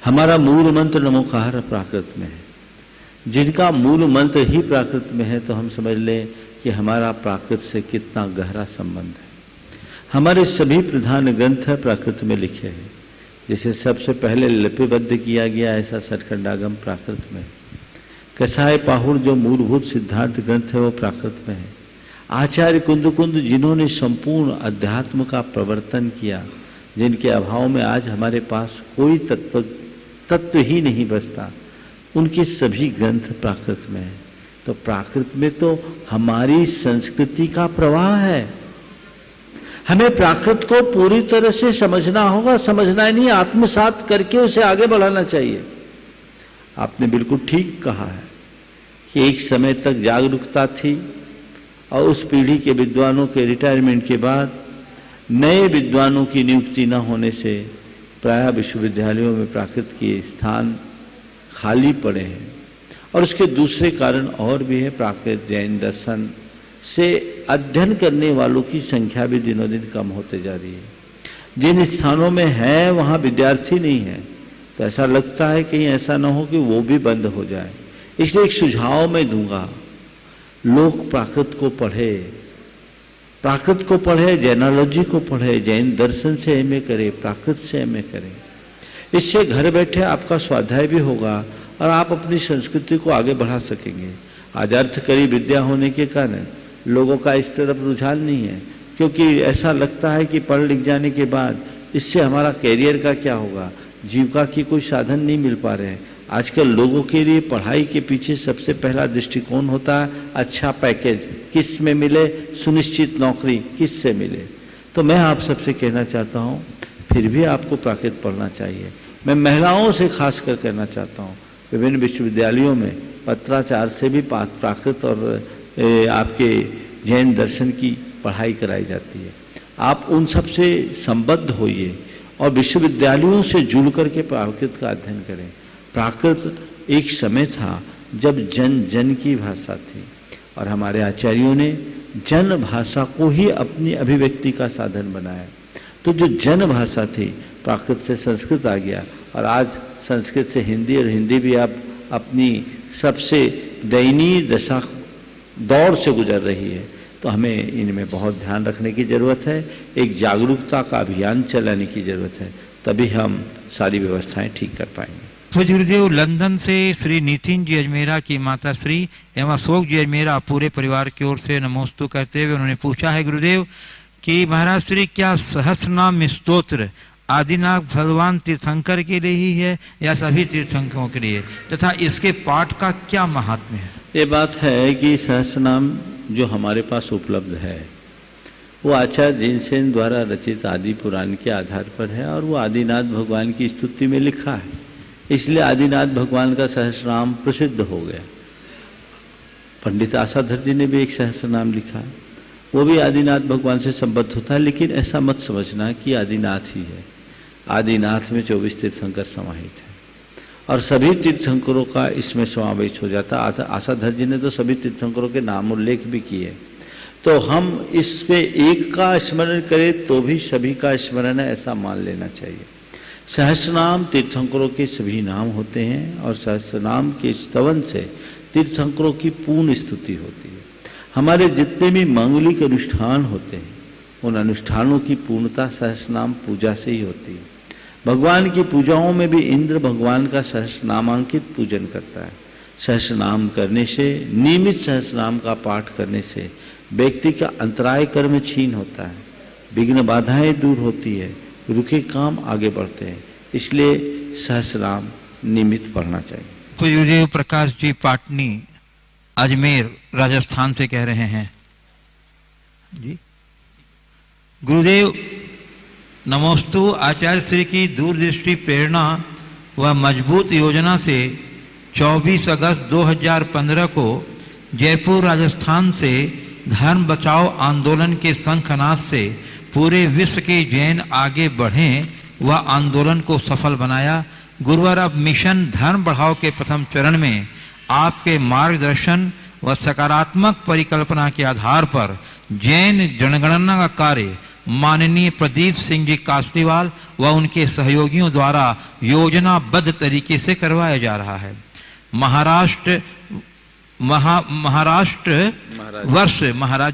हमारा मूल मंत्र नमोकार प्राकृत में है। जिनका मूल मंत्र ही प्राकृत में है तो हम समझ लें कि हमारा प्राकृत से कितना गहरा संबंध है। हमारे सभी प्रधान ग्रंथ प्राकृत में लिखे हैं। जिसे सबसे पहले लिपिबद्ध किया गया ऐसा सतखंडागम प्राकृत में। कसाय पाहुर जो मूलभूत सिद्धांत ग्रंथ है वो प्राकृत में है। आचार्य कुंद जिन्होंने संपूर्ण अध्यात्म का प्रवर्तन किया, जिनके अभाव में आज हमारे पास कोई तत्व ही नहीं बचता, उनके सभी ग्रंथ प्राकृत में है। तो प्राकृत में तो हमारी संस्कृति का प्रवाह है। हमें प्राकृत को पूरी तरह से समझना होगा, समझना ही नहीं, आत्मसात करके उसे आगे बढ़ाना चाहिए। आपने बिल्कुल ठीक कहा है कि एक समय तक जागरूकता थी और उस पीढ़ी के विद्वानों के रिटायरमेंट के बाद नए विद्वानों की नियुक्ति न होने से प्रायः विश्वविद्यालयों में प्राकृत के स्थान खाली पड़े हैं। और उसके दूसरे कारण और भी है। प्राकृत जैन दर्शन से अध्ययन करने वालों की संख्या भी दिनों दिन कम होते जा रही है। जिन स्थानों में है वहाँ विद्यार्थी नहीं है, तो ऐसा लगता है कहीं ऐसा ना हो कि वो भी बंद हो जाए। इसलिए एक सुझाव मैं दूंगा, लोग प्राकृत को पढ़े, प्राकृत को पढ़े, जैनोलॉजी को पढ़े, जैन दर्शन से एमए करे, प्राकृत से एमए करें। इससे घर बैठे आपका स्वाध्याय भी होगा और आप अपनी संस्कृति को आगे बढ़ा सकेंगे। आज अर्थकरी विद्या होने के कारण लोगों का इस तरफ रुझान नहीं है, क्योंकि ऐसा लगता है कि पढ़ लिख जाने के बाद इससे हमारा कैरियर का क्या होगा, जीविका की कोई साधन नहीं मिल पा रहे हैं। आजकल लोगों के लिए पढ़ाई के पीछे सबसे पहला दृष्टिकोण होता है अच्छा पैकेज किस में मिले, सुनिश्चित नौकरी किस से मिले। तो मैं आप सबसे कहना चाहता हूँ फिर भी आपको प्राकृत पढ़ना चाहिए। मैं महिलाओं से खास कर कहना चाहता हूँ, विभिन्न विश्वविद्यालयों में पत्राचार से भी प्राकृत और आपके जैन दर्शन की पढ़ाई कराई जाती है। आप उन सब से संबद्ध होइए और विश्वविद्यालयों से जुड़ करके प्राकृत का अध्ययन करें। प्राकृत एक समय था जब जन जन की भाषा थी और हमारे आचार्यों ने जन भाषा को ही अपनी अभिव्यक्ति का साधन बनाया। तो जो जन भाषा थी, प्राकृत से संस्कृत आ गया और आज संस्कृत से हिंदी और हिंदी भी आप अपनी सबसे दयनीय दशा दौर से गुजर रही है। तो हमें इनमें बहुत ध्यान रखने की ज़रूरत है, एक जागरूकता का अभियान चलाने की ज़रूरत है, तभी हम सारी व्यवस्थाएं ठीक कर पाएंगे। पूज्य गुरुदेव, लंदन से श्री नितिन जी अजमेरा की माता श्री एवं अशोक जी अजमेरा पूरे परिवार की ओर से नमोस्तु करते हुए उन्होंने पूछा है गुरुदेव कि महाराज श्री क्या सहस्रनाम स्तोत्र आदिनाथ भगवान तीर्थंकर के लिए ही है या सभी तीर्थंकरों के लिए, तथा इसके पाठ का क्या महात्म्य है? ये बात है कि सहस्रनाम जो हमारे पास उपलब्ध है वो आचार्य जिनसेन द्वारा रचित आदि पुराण के आधार पर है और वो आदिनाथ भगवान की स्तुति में लिखा है, इसलिए आदिनाथ भगवान का सहस्रनाम प्रसिद्ध हो गया। पंडित आसाधर जी ने भी एक सहस्रनाम लिखा है, वो भी आदिनाथ भगवान से संबद्ध होता है, लेकिन ऐसा मत समझना कि आदिनाथ ही है। आदिनाथ में 24 तीर्थंकर समाहित है और सभी तीर्थंकरों का इसमें समावेश हो जाता है। आसाधर जी ने तो सभी तीर्थंकरों के नाम उल्लेख भी किए, तो हम इसमें एक का स्मरण करें तो भी सभी का स्मरण है, ऐसा मान लेना चाहिए। सहस्रनाम तीर्थंकरों के सभी नाम होते हैं और सहस्रनाम के स्तवन से तीर्थंकरों की पूर्ण स्तुति होती है। हमारे जितने भी मांगलिक अनुष्ठान होते हैं उन अनुष्ठानों की पूर्णता सहस्रनाम पूजा से ही होती है। भगवान की पूजाओं में भी इंद्र भगवान का सहस्रनामांकित पूजन करता है। सहस्रनाम करने से, नियमित सहस्रनाम का पाठ करने से व्यक्ति का अंतराय कर्म छीन होता है, विघ्न बाधाएं दूर होती है, रुके काम आगे बढ़ते हैं, इसलिए सहस्रनाम नियमित पढ़ना चाहिए। तो गुरुदेव प्रकाश जी पाटनी अजमेर राजस्थान से कह रहे हैं जी, गुरुदेव नमोस्तु, आचार्य श्री की दूरदृष्टि प्रेरणा व मजबूत योजना से 24 अगस्त 2015 को जयपुर राजस्थान से धर्म बचाओ आंदोलन के शंखनाद से पूरे विश्व के जैन आगे बढ़ें व आंदोलन को सफल बनाया। गुरुवार अब मिशन धर्म बढ़ाओ के प्रथम चरण में आपके मार्गदर्शन व सकारात्मक परिकल्पना के आधार पर जैन जनगणना का कार्य माननीय प्रदीप सिंह जी कासलीवाल व उनके सहयोगियों द्वारा योजनाबद्ध तरीके से करवाया जा रहा है। महाराष्ट्र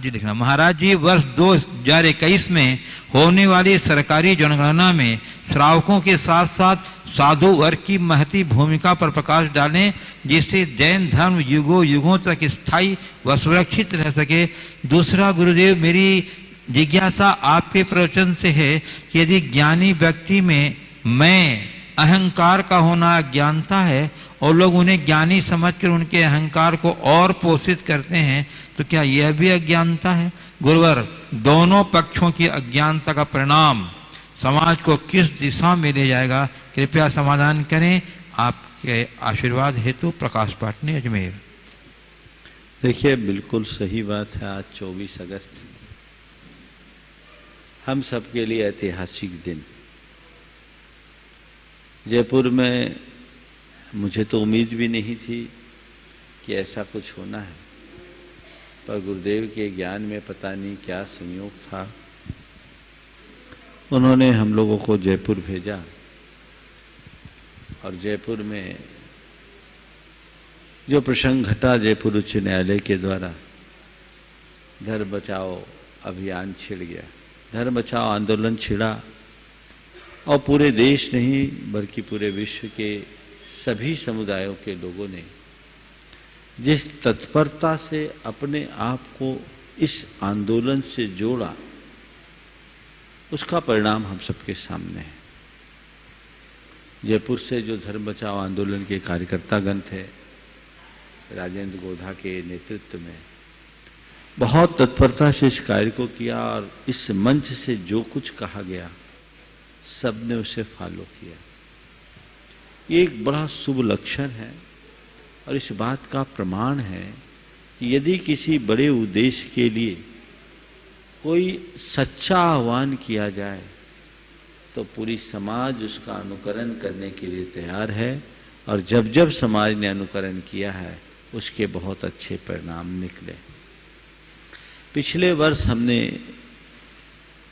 महाराज जी वर्ष 2021 में होने वाली सरकारी जनगणना में श्रावकों के साथ साथ साधु वर्ग की महती भूमिका पर प्रकाश डालें, जिससे जैन धर्म युगों युगों तक स्थायी व सुरक्षित रह सके। दूसरा गुरुदेव, मेरी जिज्ञासा आपके प्रवचन से है कि यदि ज्ञानी व्यक्ति में मैं अहंकार का होना अज्ञानता है और लोग उन्हें ज्ञानी समझकर उनके अहंकार को और पोषित करते हैं, तो क्या यह भी अज्ञानता है? गुरुवर, दोनों पक्षों की अज्ञानता का परिणाम समाज को किस दिशा में ले जाएगा, कृपया समाधान करें। आपके आशीर्वाद हेतु प्रकाश पाटनी अजमेर। देखिए, बिल्कुल सही बात है। आज 24 अगस्त हम सबके लिए ऐतिहासिक दिन। जयपुर में मुझे तो उम्मीद भी नहीं थी कि ऐसा कुछ होना है, पर गुरुदेव के ज्ञान में पता नहीं क्या संयोग था, उन्होंने हम लोगों को जयपुर भेजा और जयपुर में जो प्रसंग घटा, जयपुर उच्च न्यायालय के द्वारा धर्म बचाओ अभियान छिड़ गया, धर्म बचाओ आंदोलन छिड़ा और पूरे देश नहीं बल्कि पूरे विश्व के सभी समुदायों के लोगों ने जिस तत्परता से अपने आप को इस आंदोलन से जोड़ा, उसका परिणाम हम सबके सामने है। जयपुर से जो धर्म बचाओ आंदोलन के कार्यकर्तागण थे, राजेंद्र गोधा के नेतृत्व में बहुत तत्परता से इस कार्य को किया और इस मंच से जो कुछ कहा गया सबने उसे फॉलो किया। ये एक बड़ा शुभ लक्षण है और इस बात का प्रमाण है कि यदि किसी बड़े उद्देश्य के लिए कोई सच्चा आह्वान किया जाए तो पूरी समाज उसका अनुकरण करने के लिए तैयार है, और जब जब समाज ने अनुकरण किया है उसके बहुत अच्छे परिणाम निकले। पिछले वर्ष हमने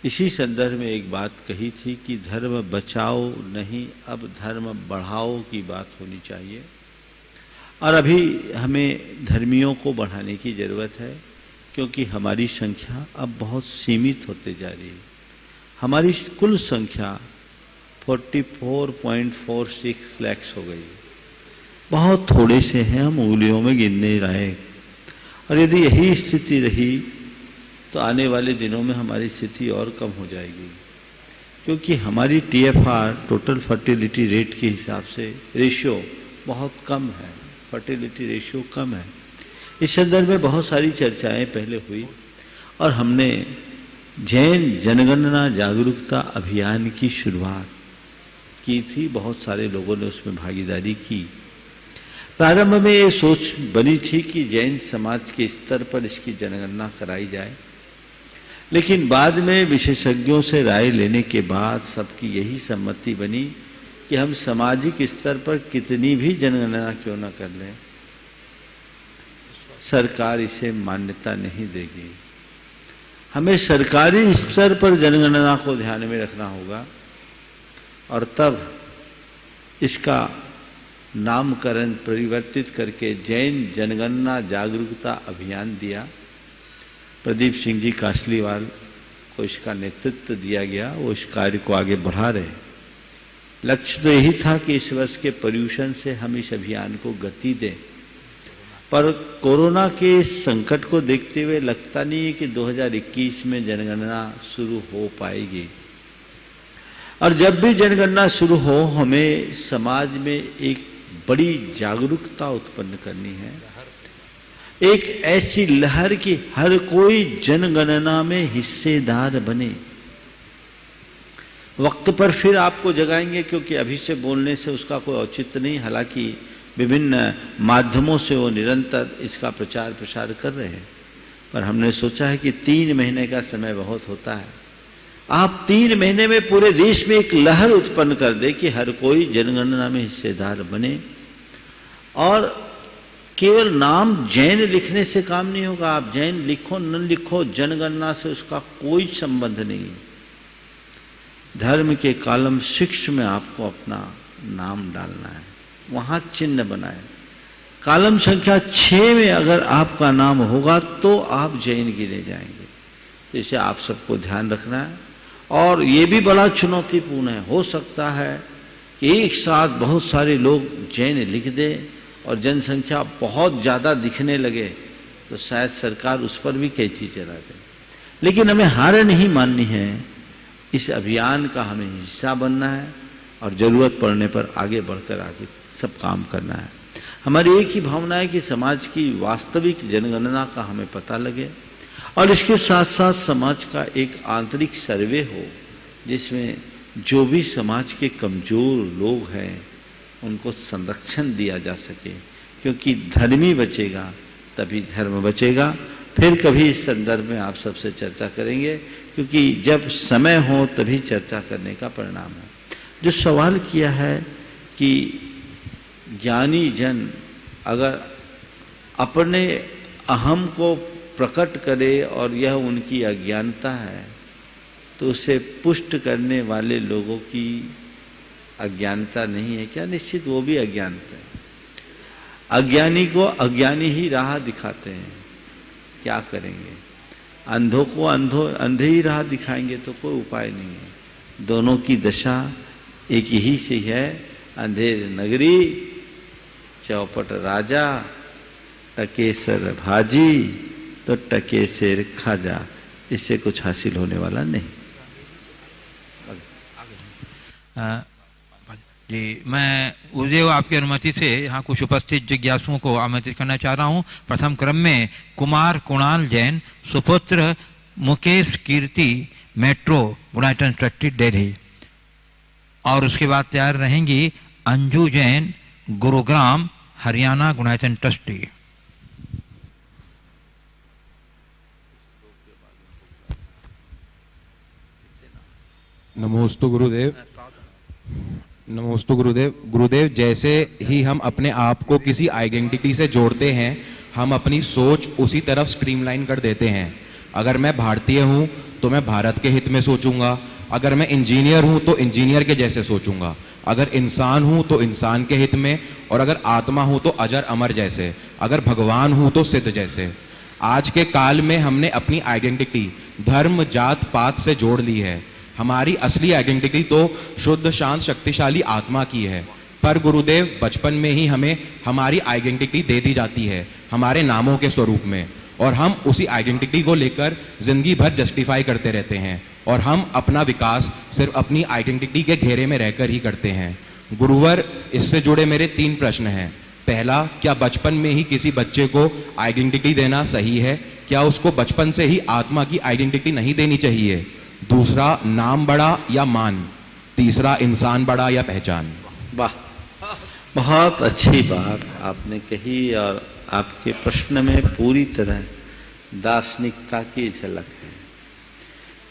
इसी संदर्भ में एक बात कही थी कि धर्म बचाओ नहीं, अब धर्म बढ़ाओ की बात होनी चाहिए। और अभी हमें धर्मियों को बढ़ाने की जरूरत है, क्योंकि हमारी संख्या अब बहुत सीमित होते जा रही है। हमारी कुल संख्या 44.46 लाख हो गई, बहुत थोड़े से हैं, हम उंगलियों में गिनने लायक। और यदि यही स्थिति रही तो आने वाले दिनों में हमारी स्थिति और कम हो जाएगी, क्योंकि हमारी TFR टोटल फर्टिलिटी रेट के हिसाब से रेशियो बहुत कम है, फर्टिलिटी रेशियो कम है। इस संदर्भ में बहुत सारी चर्चाएं पहले हुई और हमने जैन जनगणना जागरूकता अभियान की शुरुआत की थी। बहुत सारे लोगों ने उसमें भागीदारी की। प्रारंभ में ये सोच बनी थी कि जैन समाज के स्तर पर इसकी जनगणना कराई जाए, लेकिन बाद में विशेषज्ञों से राय लेने के बाद सबकी यही सम्मति बनी कि हम सामाजिक स्तर पर कितनी भी जनगणना क्यों न कर लें, सरकार इसे मान्यता नहीं देगी। हमें सरकारी स्तर पर जनगणना को ध्यान में रखना होगा, और तब इसका नामकरण परिवर्तित करके जैन जनगणना जागरूकता अभियान दिया। प्रदीप सिंह जी कासलीवाल को इसका नेतृत्व दिया गया, वो इस कार्य को आगे बढ़ा रहे। लक्ष्य तो यही था कि इस वर्ष के पर्यूषण से हम इस अभियान को गति दें, पर कोरोना के संकट को देखते हुए लगता नहीं है कि 2021 में जनगणना शुरू हो पाएगी। और जब भी जनगणना शुरू हो, हमें समाज में एक बड़ी जागरूकता उत्पन्न करनी है, एक ऐसी लहर कि हर कोई जनगणना में हिस्सेदार बने। वक्त पर फिर आपको जगाएंगे, क्योंकि अभी से बोलने से उसका कोई औचित्य नहीं। हालांकि विभिन्न माध्यमों से वो निरंतर इसका प्रचार प्रसार कर रहे हैं, पर हमने सोचा है कि 3 महीने का समय बहुत होता है। आप 3 महीने में पूरे देश में एक लहर उत्पन्न कर दे कि हर कोई जनगणना में हिस्सेदार बने। और केवल नाम जैन लिखने से काम नहीं होगा। आप जैन लिखो न लिखो, जनगणना से उसका कोई संबंध नहीं। धर्म के कॉलम 6 में आपको अपना नाम डालना है, वहां चिन्ह बनाए। कॉलम संख्या 6 में अगर आपका नाम होगा तो आप जैन गिने जाएंगे। इसे आप सबको ध्यान रखना है। और ये भी बड़ा चुनौतीपूर्ण है। हो सकता है कि एक साथ बहुत सारे लोग जैन लिख दे और जनसंख्या बहुत ज्यादा दिखने लगे तो शायद सरकार उस पर भी कैंची चला दे। लेकिन हमें हार नहीं माननी है, इस अभियान का हमें हिस्सा बनना है और जरूरत पड़ने पर आगे बढ़कर आगे सब काम करना है। हमारी एक ही भावना है कि समाज की वास्तविक जनगणना का हमें पता लगे, और इसके साथ साथ समाज का एक आंतरिक सर्वे हो जिसमें जो भी समाज के कमजोर लोग हैं उनको संरक्षण दिया जा सके, क्योंकि धर्मी बचेगा तभी धर्म बचेगा। फिर कभी इस संदर्भ में आप सबसे चर्चा करेंगे, क्योंकि जब समय हो तभी चर्चा करने का परिणाम है। जो सवाल किया है कि ज्ञानी जन अगर अपने अहम को प्रकट करे और यह उनकी अज्ञानता है, तो उसे पुष्ट करने वाले लोगों की अज्ञानता नहीं है क्या? निश्चित वो भी अज्ञानता है। अज्ञानी को अज्ञानी ही राह दिखाते हैं, क्या करेंगे? अंधों को अंधे ही राह दिखाएंगे तो कोई उपाय नहीं है। दोनों की दशा एक ही से है। अंधेर नगरी चौपट राजा, टके सर भाजी तो टके शेर खाजा। इससे कुछ हासिल होने वाला नहीं। जी, मैं उदय आपकी अनुमति से यहाँ कुछ उपस्थित जिज्ञासुओं को आमंत्रित करना चाह रहा हूँ। प्रथम क्रम में कुमार कुणाल जैन, सुपुत्र मुकेश कीर्ति, मेट्रो गुणायतन ट्रस्टी दिल्ली। और उसके बाद तैयार रहेंगी अंजू जैन, गुरुग्राम, हरियाणा गुणायतन ट्रस्टी। नमोस्तु गुरुदेव। नमोस्तु गुरुदेव। गुरुदेव, जैसे ही हम अपने आप को किसी आइडेंटिटी से जोड़ते हैं, हम अपनी सोच उसी तरफ स्ट्रीमलाइन कर देते हैं। अगर मैं भारतीय हूँ तो मैं भारत के हित में सोचूंगा, अगर मैं इंजीनियर हूँ तो इंजीनियर के जैसे सोचूंगा, अगर इंसान हूँ तो इंसान के हित में, और अगर आत्मा हूँ तो अजर अमर जैसे, अगर भगवान हूँ तो सिद्ध जैसे। आज के काल में हमने अपनी आइडेंटिटी धर्म जात पात से जोड़ ली है। हमारी असली आइडेंटिटी तो शुद्ध शांत शक्तिशाली आत्मा की है। पर गुरुदेव, बचपन में ही हमें हमारी आइडेंटिटी दे दी जाती है हमारे नामों के स्वरूप में, और हम उसी आइडेंटिटी को लेकर जिंदगी भर जस्टिफाई करते रहते हैं, और हम अपना विकास सिर्फ अपनी आइडेंटिटी के घेरे में रहकर ही करते हैं। गुरुवर, इससे जुड़े मेरे 3 प्रश्न हैं। पहला, क्या बचपन में ही किसी बच्चे को आइडेंटिटी देना सही है? क्या उसको बचपन से ही आत्मा की आइडेंटिटी नहीं देनी चाहिए? दूसरा, नाम बड़ा या मान? तीसरा, इंसान बड़ा या पहचान? वाह, बहुत अच्छी बात आपने कही, और आपके प्रश्न में पूरी तरह दार्शनिकता की झलक है।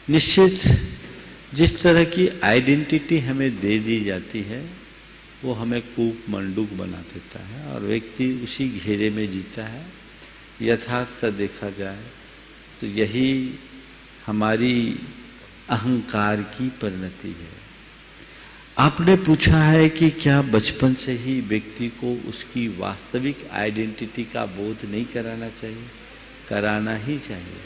निश्चित जिस तरह की आइडेंटिटी हमें दे दी जाती है वो हमें कूप मंडूक बना देता है, और व्यक्ति उसी घेरे में जीता है। यथार्थ देखा जाए तो यही हमारी अहंकार की परिणति है। आपने पूछा है कि क्या बचपन से ही व्यक्ति को उसकी वास्तविक आइडेंटिटी का बोध नहीं कराना चाहिए? कराना ही चाहिए।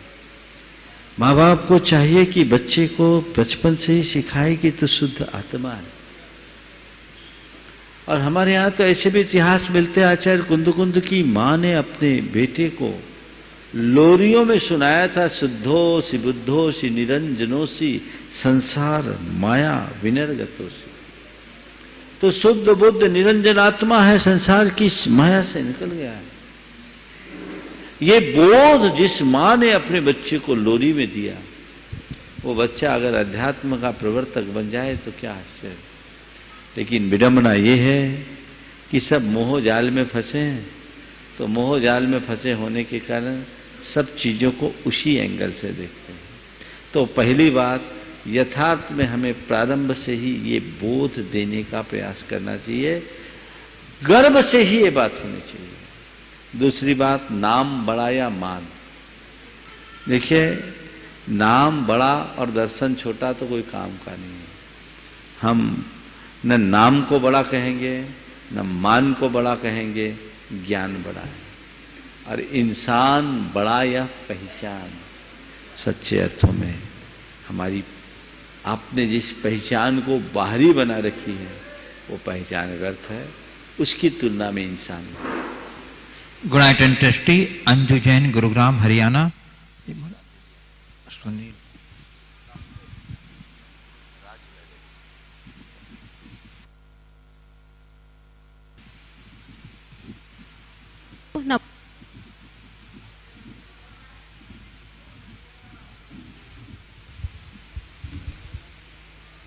माँ बाप को चाहिए कि बच्चे को बचपन से ही सिखाए कि तो शुद्ध आत्मा है। और हमारे यहाँ तो ऐसे भी इतिहास मिलते हैं। आचार्य कुंद की माँ ने अपने बेटे को लोरियों में सुनाया था, शुद्धोसी बुद्धोसी निरंजनोसी संसार माया विनर्गतोसी। तो शुद्ध बुद्ध निरंजन आत्मा है, संसार की माया से निकल गया है। ये बोध जिस माँ ने अपने बच्चे को लोरी में दिया, वो बच्चा अगर अध्यात्म का प्रवर्तक बन जाए तो क्या आश्चर्य। लेकिन विडंबना ये है कि सब मोह जाल में फंसे हैं, तो मोह जाल में फंसे होने के कारण सब चीजों को उसी एंगल से देखते हैं। तो पहली बात, यथार्थ में हमें प्रारंभ से ही ये बोध देने का प्रयास करना चाहिए, गर्भ से ही ये बात होनी चाहिए। दूसरी बात, नाम बड़ा या मान? देखिए, नाम बड़ा और दर्शन छोटा तो कोई काम का नहीं है। हम न नाम को बड़ा कहेंगे न मान को बड़ा कहेंगे, ज्ञान बड़ा है। और इंसान बड़ा या पहचान? सच्चे अर्थों में हमारी आपने जिस पहचान को बाहरी बना रखी है वो पहचान व्यर्थ है, उसकी तुलना में इंसान। गुणायतन ट्रस्टी अंजू जैन, गुरुग्राम, हरियाणा। सुनील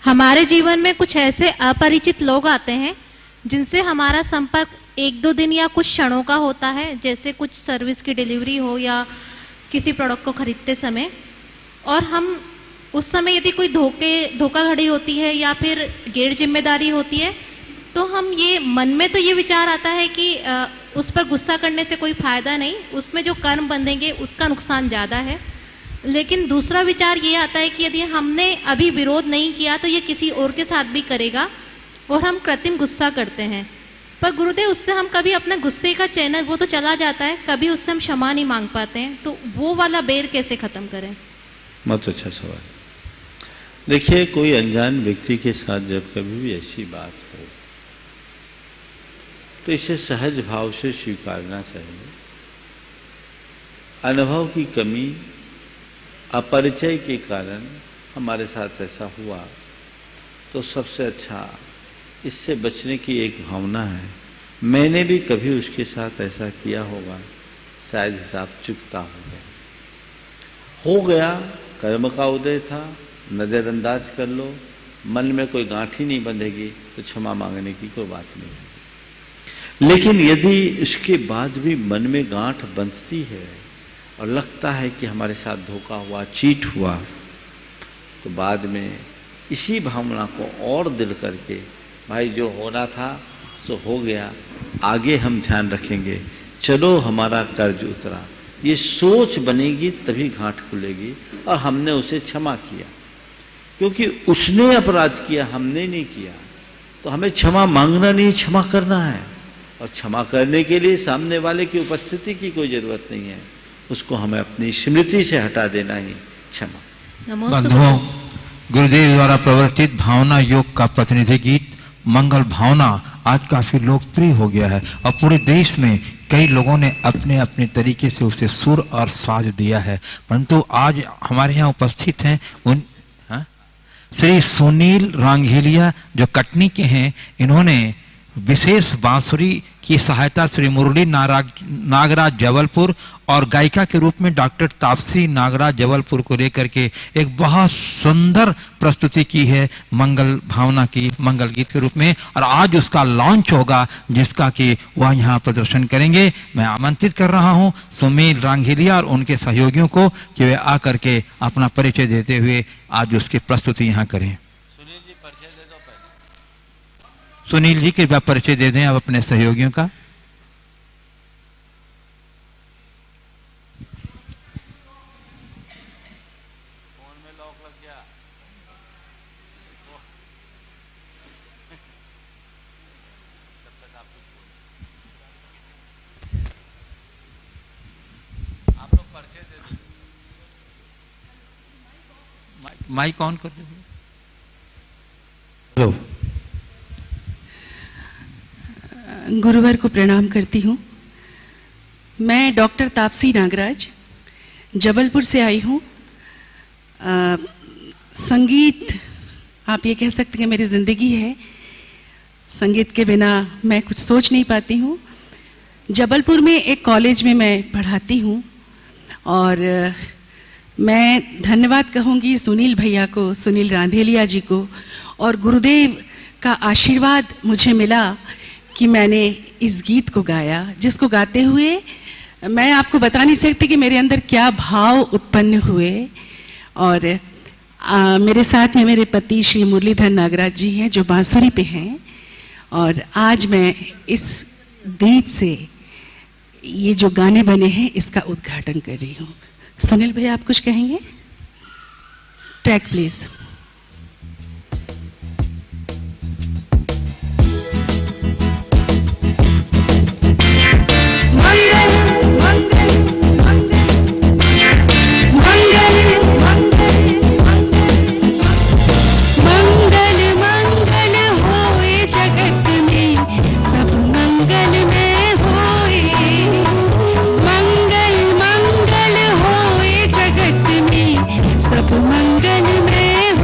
हमारे जीवन में कुछ ऐसे अपरिचित लोग आते हैं जिनसे हमारा संपर्क 1-2 दिन या कुछ क्षणों का होता है, जैसे कुछ सर्विस की डिलीवरी हो या किसी प्रोडक्ट को खरीदते समय। और हम उस समय यदि कोई धोखाधड़ी होती है या फिर गैर जिम्मेदारी होती है, तो हम ये मन में तो ये विचार आता है कि उस पर गुस्सा करने से कोई फायदा नहीं, उसमें जो कर्म बंधेंगे उसका नुकसान ज़्यादा है। लेकिन दूसरा विचार ये आता है कि यदि हमने अभी विरोध नहीं किया तो ये किसी और के साथ भी करेगा, और हम कृत्रिम गुस्सा करते हैं। पर गुरुदेव, उससे हम कभी अपने गुस्से का चैनल वो तो चला जाता है, कभी उससे हम क्षमा नहीं मांग पाते हैं, तो वो वाला बैर कैसे खत्म करें? बहुत अच्छा सवाल। देखिए, कोई अनजान व्यक्ति के साथ जब कभी भी ऐसी बात हो तो इसे सहज भाव से स्वीकारना चाहिए। अनुभव की कमी, अपरिचय के कारण हमारे साथ ऐसा हुआ, तो सबसे अच्छा इससे बचने की एक भावना है, मैंने भी कभी उसके साथ ऐसा किया होगा, शायद हिसाब चुकता हो गया, कर्म का उदय था, नजरअंदाज कर लो, मन में कोई गांठी नहीं बंधेगी तो क्षमा मांगने की कोई बात नहीं। लेकिन यदि इसके बाद भी मन में गांठ बंधती है और लगता है कि हमारे साथ धोखा हुआ, चीट हुआ, तो बाद में इसी भावना को और दिल करके भाई जो होना था सो हो गया, आगे हम ध्यान रखेंगे, चलो हमारा कर्ज उतरा, ये सोच बनेगी तभी गांठ खुलेगी और हमने उसे क्षमा किया, क्योंकि उसने अपराध किया, हमने नहीं किया। तो हमें क्षमा मांगना नहीं, क्षमा करना है। और क्षमा करने के लिए सामने वाले की उपस्थिति की कोई जरूरत नहीं है, उसको हमें अपनी स्मृति से हटा देना ही क्षमा। बंधुओं, गुरुदेव द्वारा प्रवर्तित भावना योग का प्रतिनिधि गीत मंगल भावना आज काफी लोकप्रिय हो गया है और पूरे देश में कई लोगों ने अपने अपने तरीके से उसे सुर और साज दिया है। परंतु आज हमारे यहाँ उपस्थित हैं श्री सुनील रांघेलिया जो कटनी के हैं। इन्होंने विशेष बांसुरी की सहायता श्री मुरली नागराज जबलपुर और गायिका के रूप में डॉक्टर तापसी नागराज जबलपुर को लेकर के एक बहुत सुंदर प्रस्तुति की है मंगल भावना की, मंगल गीत के रूप में। और आज उसका लॉन्च होगा जिसका कि वह यहाँ प्रदर्शन करेंगे। मैं आमंत्रित कर रहा हूँ सुनील रांघेलिया और उनके सहयोगियों को कि वे आकर के अपना परिचय देते हुए आज उसकी प्रस्तुति यहाँ करें। सुनील जी कृपया परिचय दे दें आप अपने सहयोगियों का। फोन में लॉक लग गया। तब तक आप लोग परिचय दे दो। माइक ऑन कर दीजिए। हेलो, गुरुवार को प्रणाम करती हूँ। मैं डॉक्टर तापसी नागराज जबलपुर से आई हूँ। संगीत आप ये कह सकते हैं मेरी ज़िंदगी है। संगीत के बिना मैं कुछ सोच नहीं पाती हूँ। जबलपुर में एक कॉलेज में मैं पढ़ाती हूँ और मैं धन्यवाद कहूँगी सुनील भैया को, सुनील रांधेलिया जी को, और गुरुदेव का आशीर्वाद मुझे मिला कि मैंने इस गीत को गाया, जिसको गाते हुए मैं आपको बता नहीं सकती कि मेरे अंदर क्या भाव उत्पन्न हुए। और मेरे साथ में मेरे पति श्री मुरलीधर नागराज जी हैं जो बांसुरी पे हैं। और आज मैं इस गीत से ये जो गाने बने हैं इसका उद्घाटन कर रही हूँ। सुनील भैया आप कुछ कहेंगे? Track please. मंगल में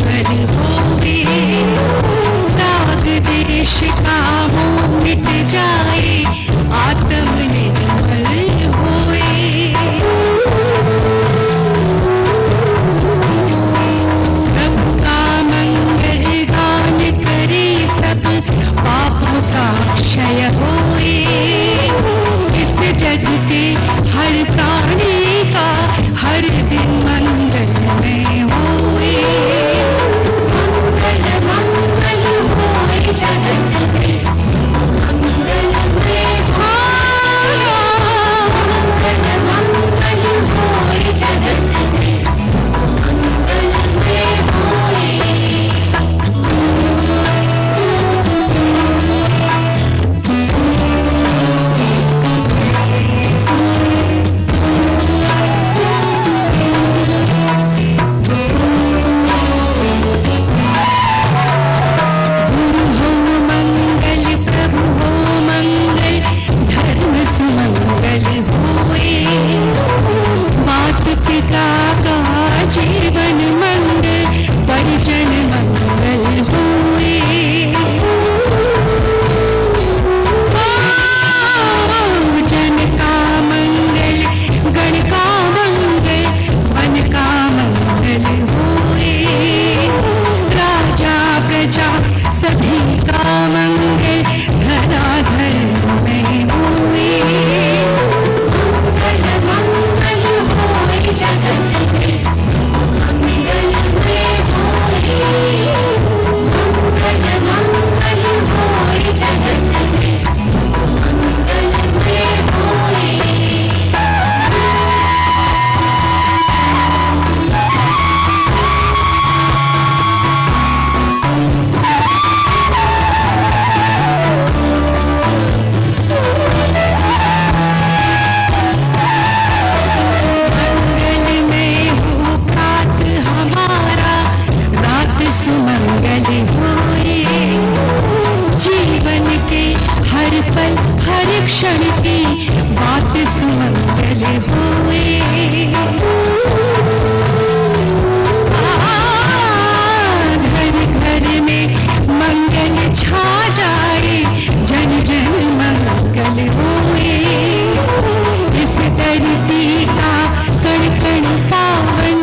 मंगल होवे, राग देश का मोह मिट जाए, आत्म निर्मल होए। प्रभु का मंगल गान करे सब, पापों का क्षय होए। इस जग के हर प्राणी का हर दिन मंगलमय होए। मंगल मंगल होए जगत में, मंगलमय होए। मंगल मंगल होए जगत में, मंगलमय होए। पिता का जीवन मंगल, परिजन मंगल होए। जन का मंगल, गण का मंगल, मन का मंगल होए। राजा प्रजा सभी का मंगल, धराधर में होए। जगत में मंगलमय होए। मंगल मंगल होए जगत में, मंगलमय होए। सुमंगल होए। जीवन के हर पल हर क्षण की बात सुमंगल होए। घर घर में मंगल छा जाए, जन जन मंगल होए। इस धरती का कण कण पावन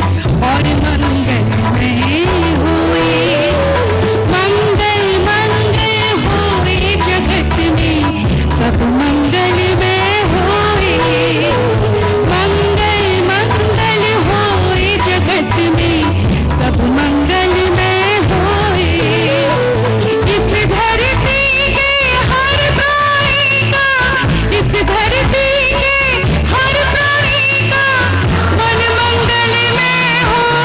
और मंगलमय होए। मंगल मंगल होए जगत में, सब मंगलमय होए। मंगल मंगल होए जगत में, सब मंगलमय होए। इस धरती के हर प्राणी का, इस धरती के हर प्राणी का मन मंगलमय होए।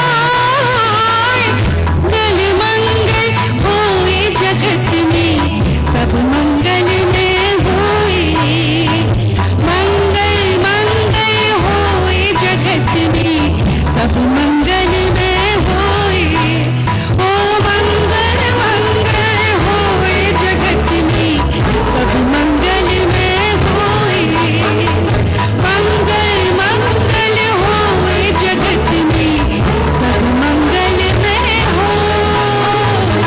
मंगल मंगल होए जगत में, सब मंगलमय होए। मंगल मंगल होए जगत में, सब मंगलमय होए। ओ मंगल मंगल होए जगत में, सब मंगलमय होए। मंगल मंगल होए जगत में, सब मंगलमय होए।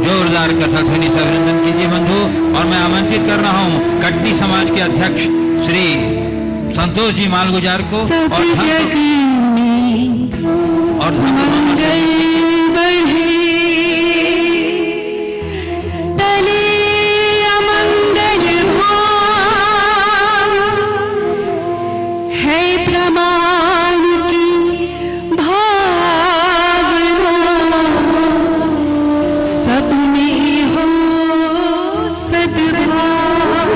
जोरदार कथक ध्वनि से अभिनंदन कीजिए बंधु। और मैं आमंत्रित कर रहा हूँ कटनी समाज के अध्यक्ष श्री संतोष जी मालगुजार को सब जग में और मंगल बढ़े, टले अमंगल हो। है प्रमाण की भावना, सब में हो सद्भाव।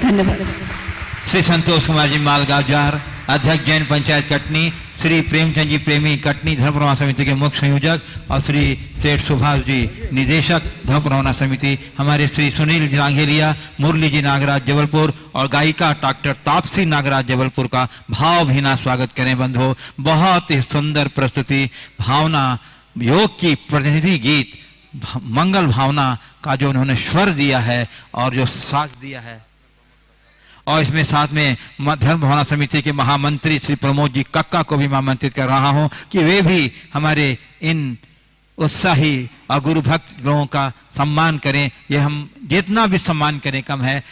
धन्यवाद। श्री संतोष कुमार जी मालगुजार, अध्यक्ष जैन पंचायत कटनी, श्री प्रेमचंद जी प्रेमी कटनी धर्म प्रवाह समिति के मुख्य संयोजक और श्री सेठ सुभाष जी निदेशक धर्म प्रवाह समिति, हमारे श्री सुनील रांगेलिया, मुरली जी नागराज जबलपुर और गायिका डॉक्टर तापसी नागराज जबलपुर का भावभीना स्वागत करें बंधु। बहुत ही सुंदर प्रस्तुति, भावना योग की प्रतिनिधि गीत मंगल भावना का जो उन्होंने स्वर दिया है और जो साथ दिया है और इसमें साथ में धर्म भावना समिति के महामंत्री श्री प्रमोद जी कक्का को भी मैं आमंत्रित कर रहा हूं कि वे भी हमारे इन उत्साही और गुरु भक्त लोगों का सम्मान करें। ये हम जितना भी सम्मान करें कम है।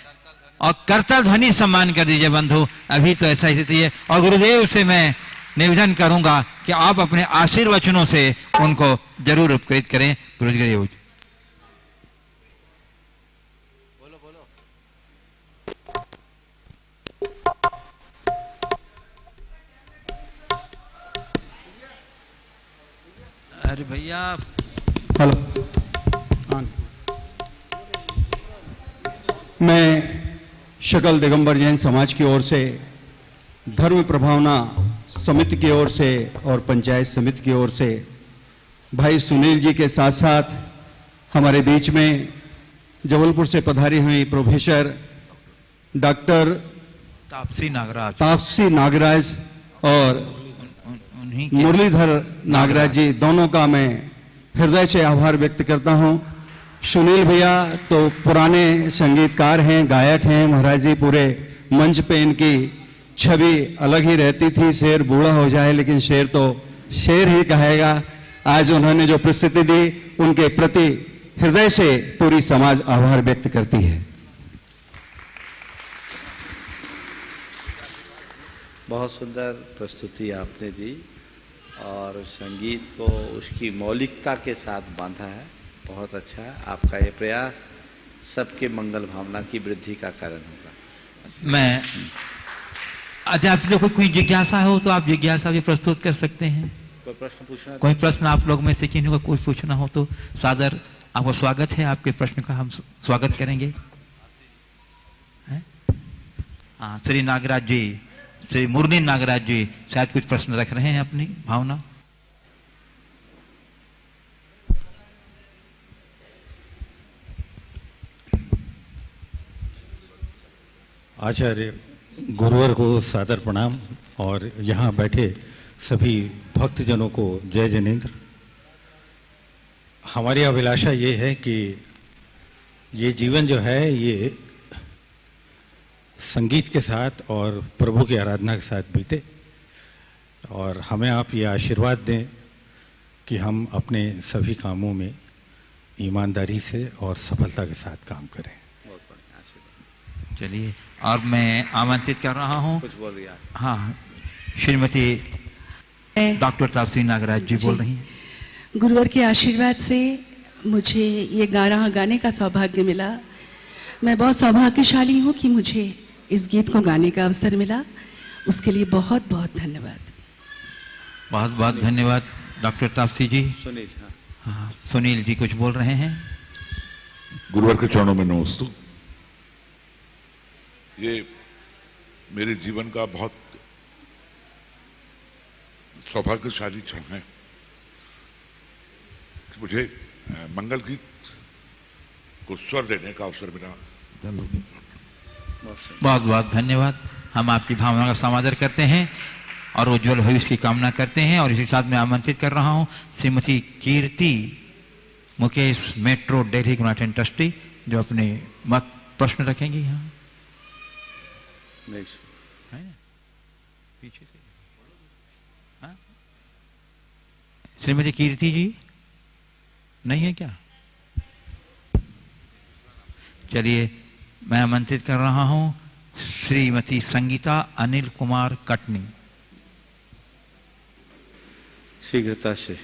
और करतल ध्वनि सम्मान कर दीजिए बंधु, अभी तो ऐसा स्थिति है। और गुरुदेव से मैं निवेदन करूंगा कि आप अपने आशीर्वचनों से उनको जरूर उपकृत करें। गुरुदेव अरे भैया हेलो, मैं शकल दिगंबर जैन समाज की ओर से, धर्म प्रभावना समिति की ओर से और पंचायत समिति की ओर से भाई सुनील जी के साथ साथ हमारे बीच में जबलपुर से पधारी हुई प्रोफेसर डॉक्टर तापसी नागराज और मुरलीधर नागराज जी, दोनों का मैं हृदय से आभार व्यक्त करता हूं। सुनील भैया तो पुराने संगीतकार हैं, गायक हैं महाराज जी। पूरे मंच पे इनकी छवि अलग ही रहती थी। शेर बूढ़ा हो जाए लेकिन शेर तो शेर ही कहेगा। आज उन्होंने जो प्रस्तुति दी उनके प्रति हृदय से पूरी समाज आभार व्यक्त करती है। बहुत सुंदर प्रस्तुति आपने दी और संगीत को उसकी मौलिकता के साथ बांधा है। बहुत अच्छा है आपका ये प्रयास, सबके मंगल भावना की वृद्धि का कारण होगा। मैं अच्छा, आप लोग को कोई जिज्ञासा हो तो आप जिज्ञासा भी प्रस्तुत कर सकते हैं। कोई प्रश्न पूछना? कोई प्रश्न आप लोग में से किसी को कुछ पूछना हो तो सादर आपको स्वागत है। आपके प्रश्न का हम स्वागत करेंगे। हाँ, श्री नागराज जी, श्री मुरली नागराज जी शायद कुछ प्रश्न रख रहे हैं अपनी भावना। आचार्य गुरुवर को सादर प्रणाम और यहाँ बैठे सभी भक्तजनों को जय जनेन्द्र। हमारी अभिलाषा ये है कि ये जीवन जो है ये संगीत के साथ और प्रभु की आराधना के साथ बीते और हमें आप ये आशीर्वाद दें कि हम अपने सभी कामों में ईमानदारी से और सफलता के साथ काम करें। चलिए, और मैं आमंत्रित कर रहा हूँ, कुछ बोल रही है। हाँ, श्रीमती डॉक्टर तापसी नागराज जी बोल रही हैं। गुरुवर के आशीर्वाद से मुझे ये गाने का सौभाग्य मिला। मैं बहुत सौभाग्यशाली हूँ कि मुझे इस गीत को गाने का अवसर मिला। उसके लिए बहुत बहुत धन्यवाद। बहुत बहुत धन्यवाद डॉक्टर तापसी जी। सुनील, हाँ, सुनील जी कुछ बोल रहे हैं। गुरुवर के चरणों में नमस्ते। ये मेरे जीवन का बहुत सौभाग्यशाली क्षण है कि मुझे मंगल गीत को स्वर देने का अवसर मिला। बहुत बहुत धन्यवाद। हम आपकी भावना का समादर करते हैं और उज्जवल भविष्य की कामना करते हैं। और इसी साथ मैं आमंत्रित कर रहा हूं Shrimati Kirti Mukesh, metro Delhi united trustee, जो अपने मत प्रश्न रखेंगी। यहाँ है ना, पीछे से। हाँ? श्रीमती कीर्ति जी नहीं है क्या? चलिए, मैं आमंत्रित कर रहा हूं श्रीमती संगीता अनिल कुमार कटनी। शीघ्रता से।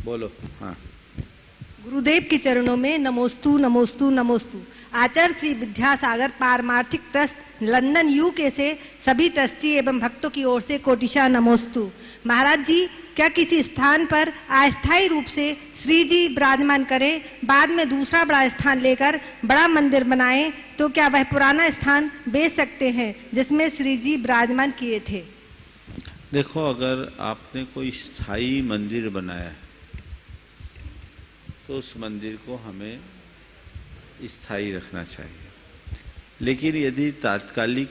बोलो। हाँ। गुरुदेव के चरणों में नमोस्तु नमोस्तु नमोस्तु। आचार्य श्री विद्यासागर पारमार्थिक ट्रस्ट लंदन यूके से सभी ट्रस्टी एवं भक्तों की ओर से कोटिशा नमोस्तु। महाराज जी, क्या किसी स्थान पर अस्थायी रूप से श्री जी विराजमान करें, बाद में दूसरा बड़ा स्थान लेकर बड़ा मंदिर बनाएं, तो क्या वह पुराना स्थान बेच सकते हैं जिसमें श्री जी विराजमान किए थे? देखो, अगर आपने कोई स्थायी मंदिर बनाया है तो उस मंदिर को हमें स्थायी रखना चाहिए। लेकिन यदि तात्कालिक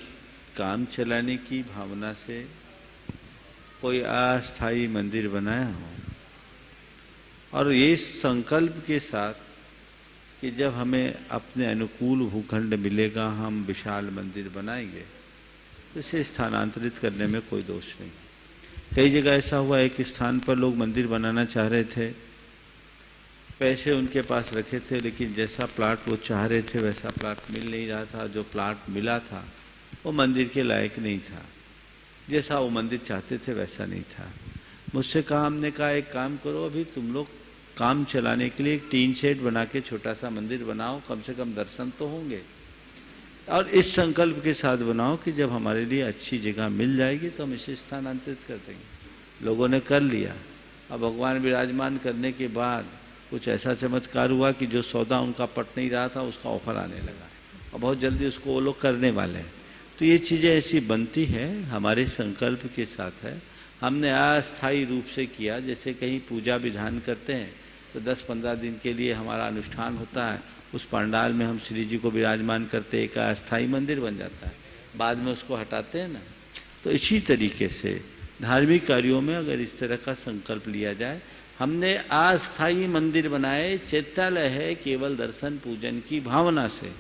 काम चलाने की भावना से कोई अस्थायी मंदिर बनाया हो, और ये संकल्प के साथ कि जब हमें अपने अनुकूल भूखंड मिलेगा हम विशाल मंदिर बनाएंगे, तो इसे स्थानांतरित करने में कोई दोष नहीं। कई जगह ऐसा हुआ, एक स्थान पर लोग मंदिर बनाना चाह रहे थे, पैसे उनके पास रखे थे, लेकिन जैसा प्लाट वो चाह रहे थे वैसा प्लाट मिल नहीं रहा था। जो प्लाट मिला था वो मंदिर के लायक नहीं था, जैसा वो मंदिर चाहते थे वैसा नहीं था। मुझसे कहा, हमने कहा एक काम करो, अभी तुम लोग काम चलाने के लिए एक टीन शेड बना के छोटा सा मंदिर बनाओ, कम से कम दर्शन तो होंगे, और इस संकल्प के साथ बनाओ कि जब हमारे लिए अच्छी जगह मिल जाएगी तो हम इसे स्थानांतरित कर देंगे। लोगों ने कर लिया। अब भगवान विराजमान करने के बाद कुछ ऐसा चमत्कार हुआ कि जो सौदा उनका पट नहीं रहा था उसका ऑफर आने लगा, और बहुत जल्दी उसको वो लोग करने वाले हैं। तो ये चीज़ें ऐसी बनती है, हमारे संकल्प के साथ है। हमने अस्थायी रूप से किया, जैसे कहीं पूजा विधान करते हैं तो 10-15 दिन के लिए हमारा अनुष्ठान होता है, उस पंडाल में हम श्री जी को विराजमान करते, एक अस्थायी मंदिर बन जाता है, बाद में उसको हटाते हैं ना। तो इसी तरीके से धार्मिक कार्यों में अगर इस तरह का संकल्प लिया जाए, हमने अस्थायी मंदिर बनाए, चैत्यालय है केवल दर्शन पूजन की भावना से,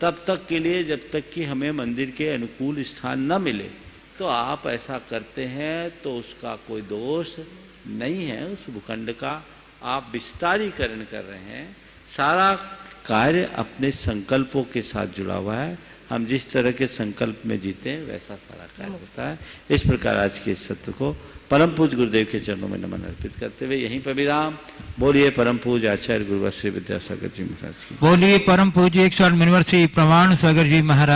तब तक के लिए जब तक कि हमें मंदिर के अनुकूल स्थान न मिले, तो आप ऐसा करते हैं तो उसका कोई दोष नहीं है। उस भूखंड का आप विस्तारीकरण कर रहे हैं। सारा कार्य अपने संकल्पों के साथ जुड़ा हुआ है। हम जिस तरह के संकल्प में जीते हैं वैसा सारा कार्य होता है। इस प्रकार आज के इस सत्र को परम पूज्य गुरुदेव के चरणों में नमन अर्पित करते हुए यहीं पर विराम। बोलिए परम पूज्य आचार्य गुरुवर श्री विद्यासागर जी महाराज की। बोलिए परम पूज्य 108 मुनिवर श्री प्रमाण सागर जी महाराज।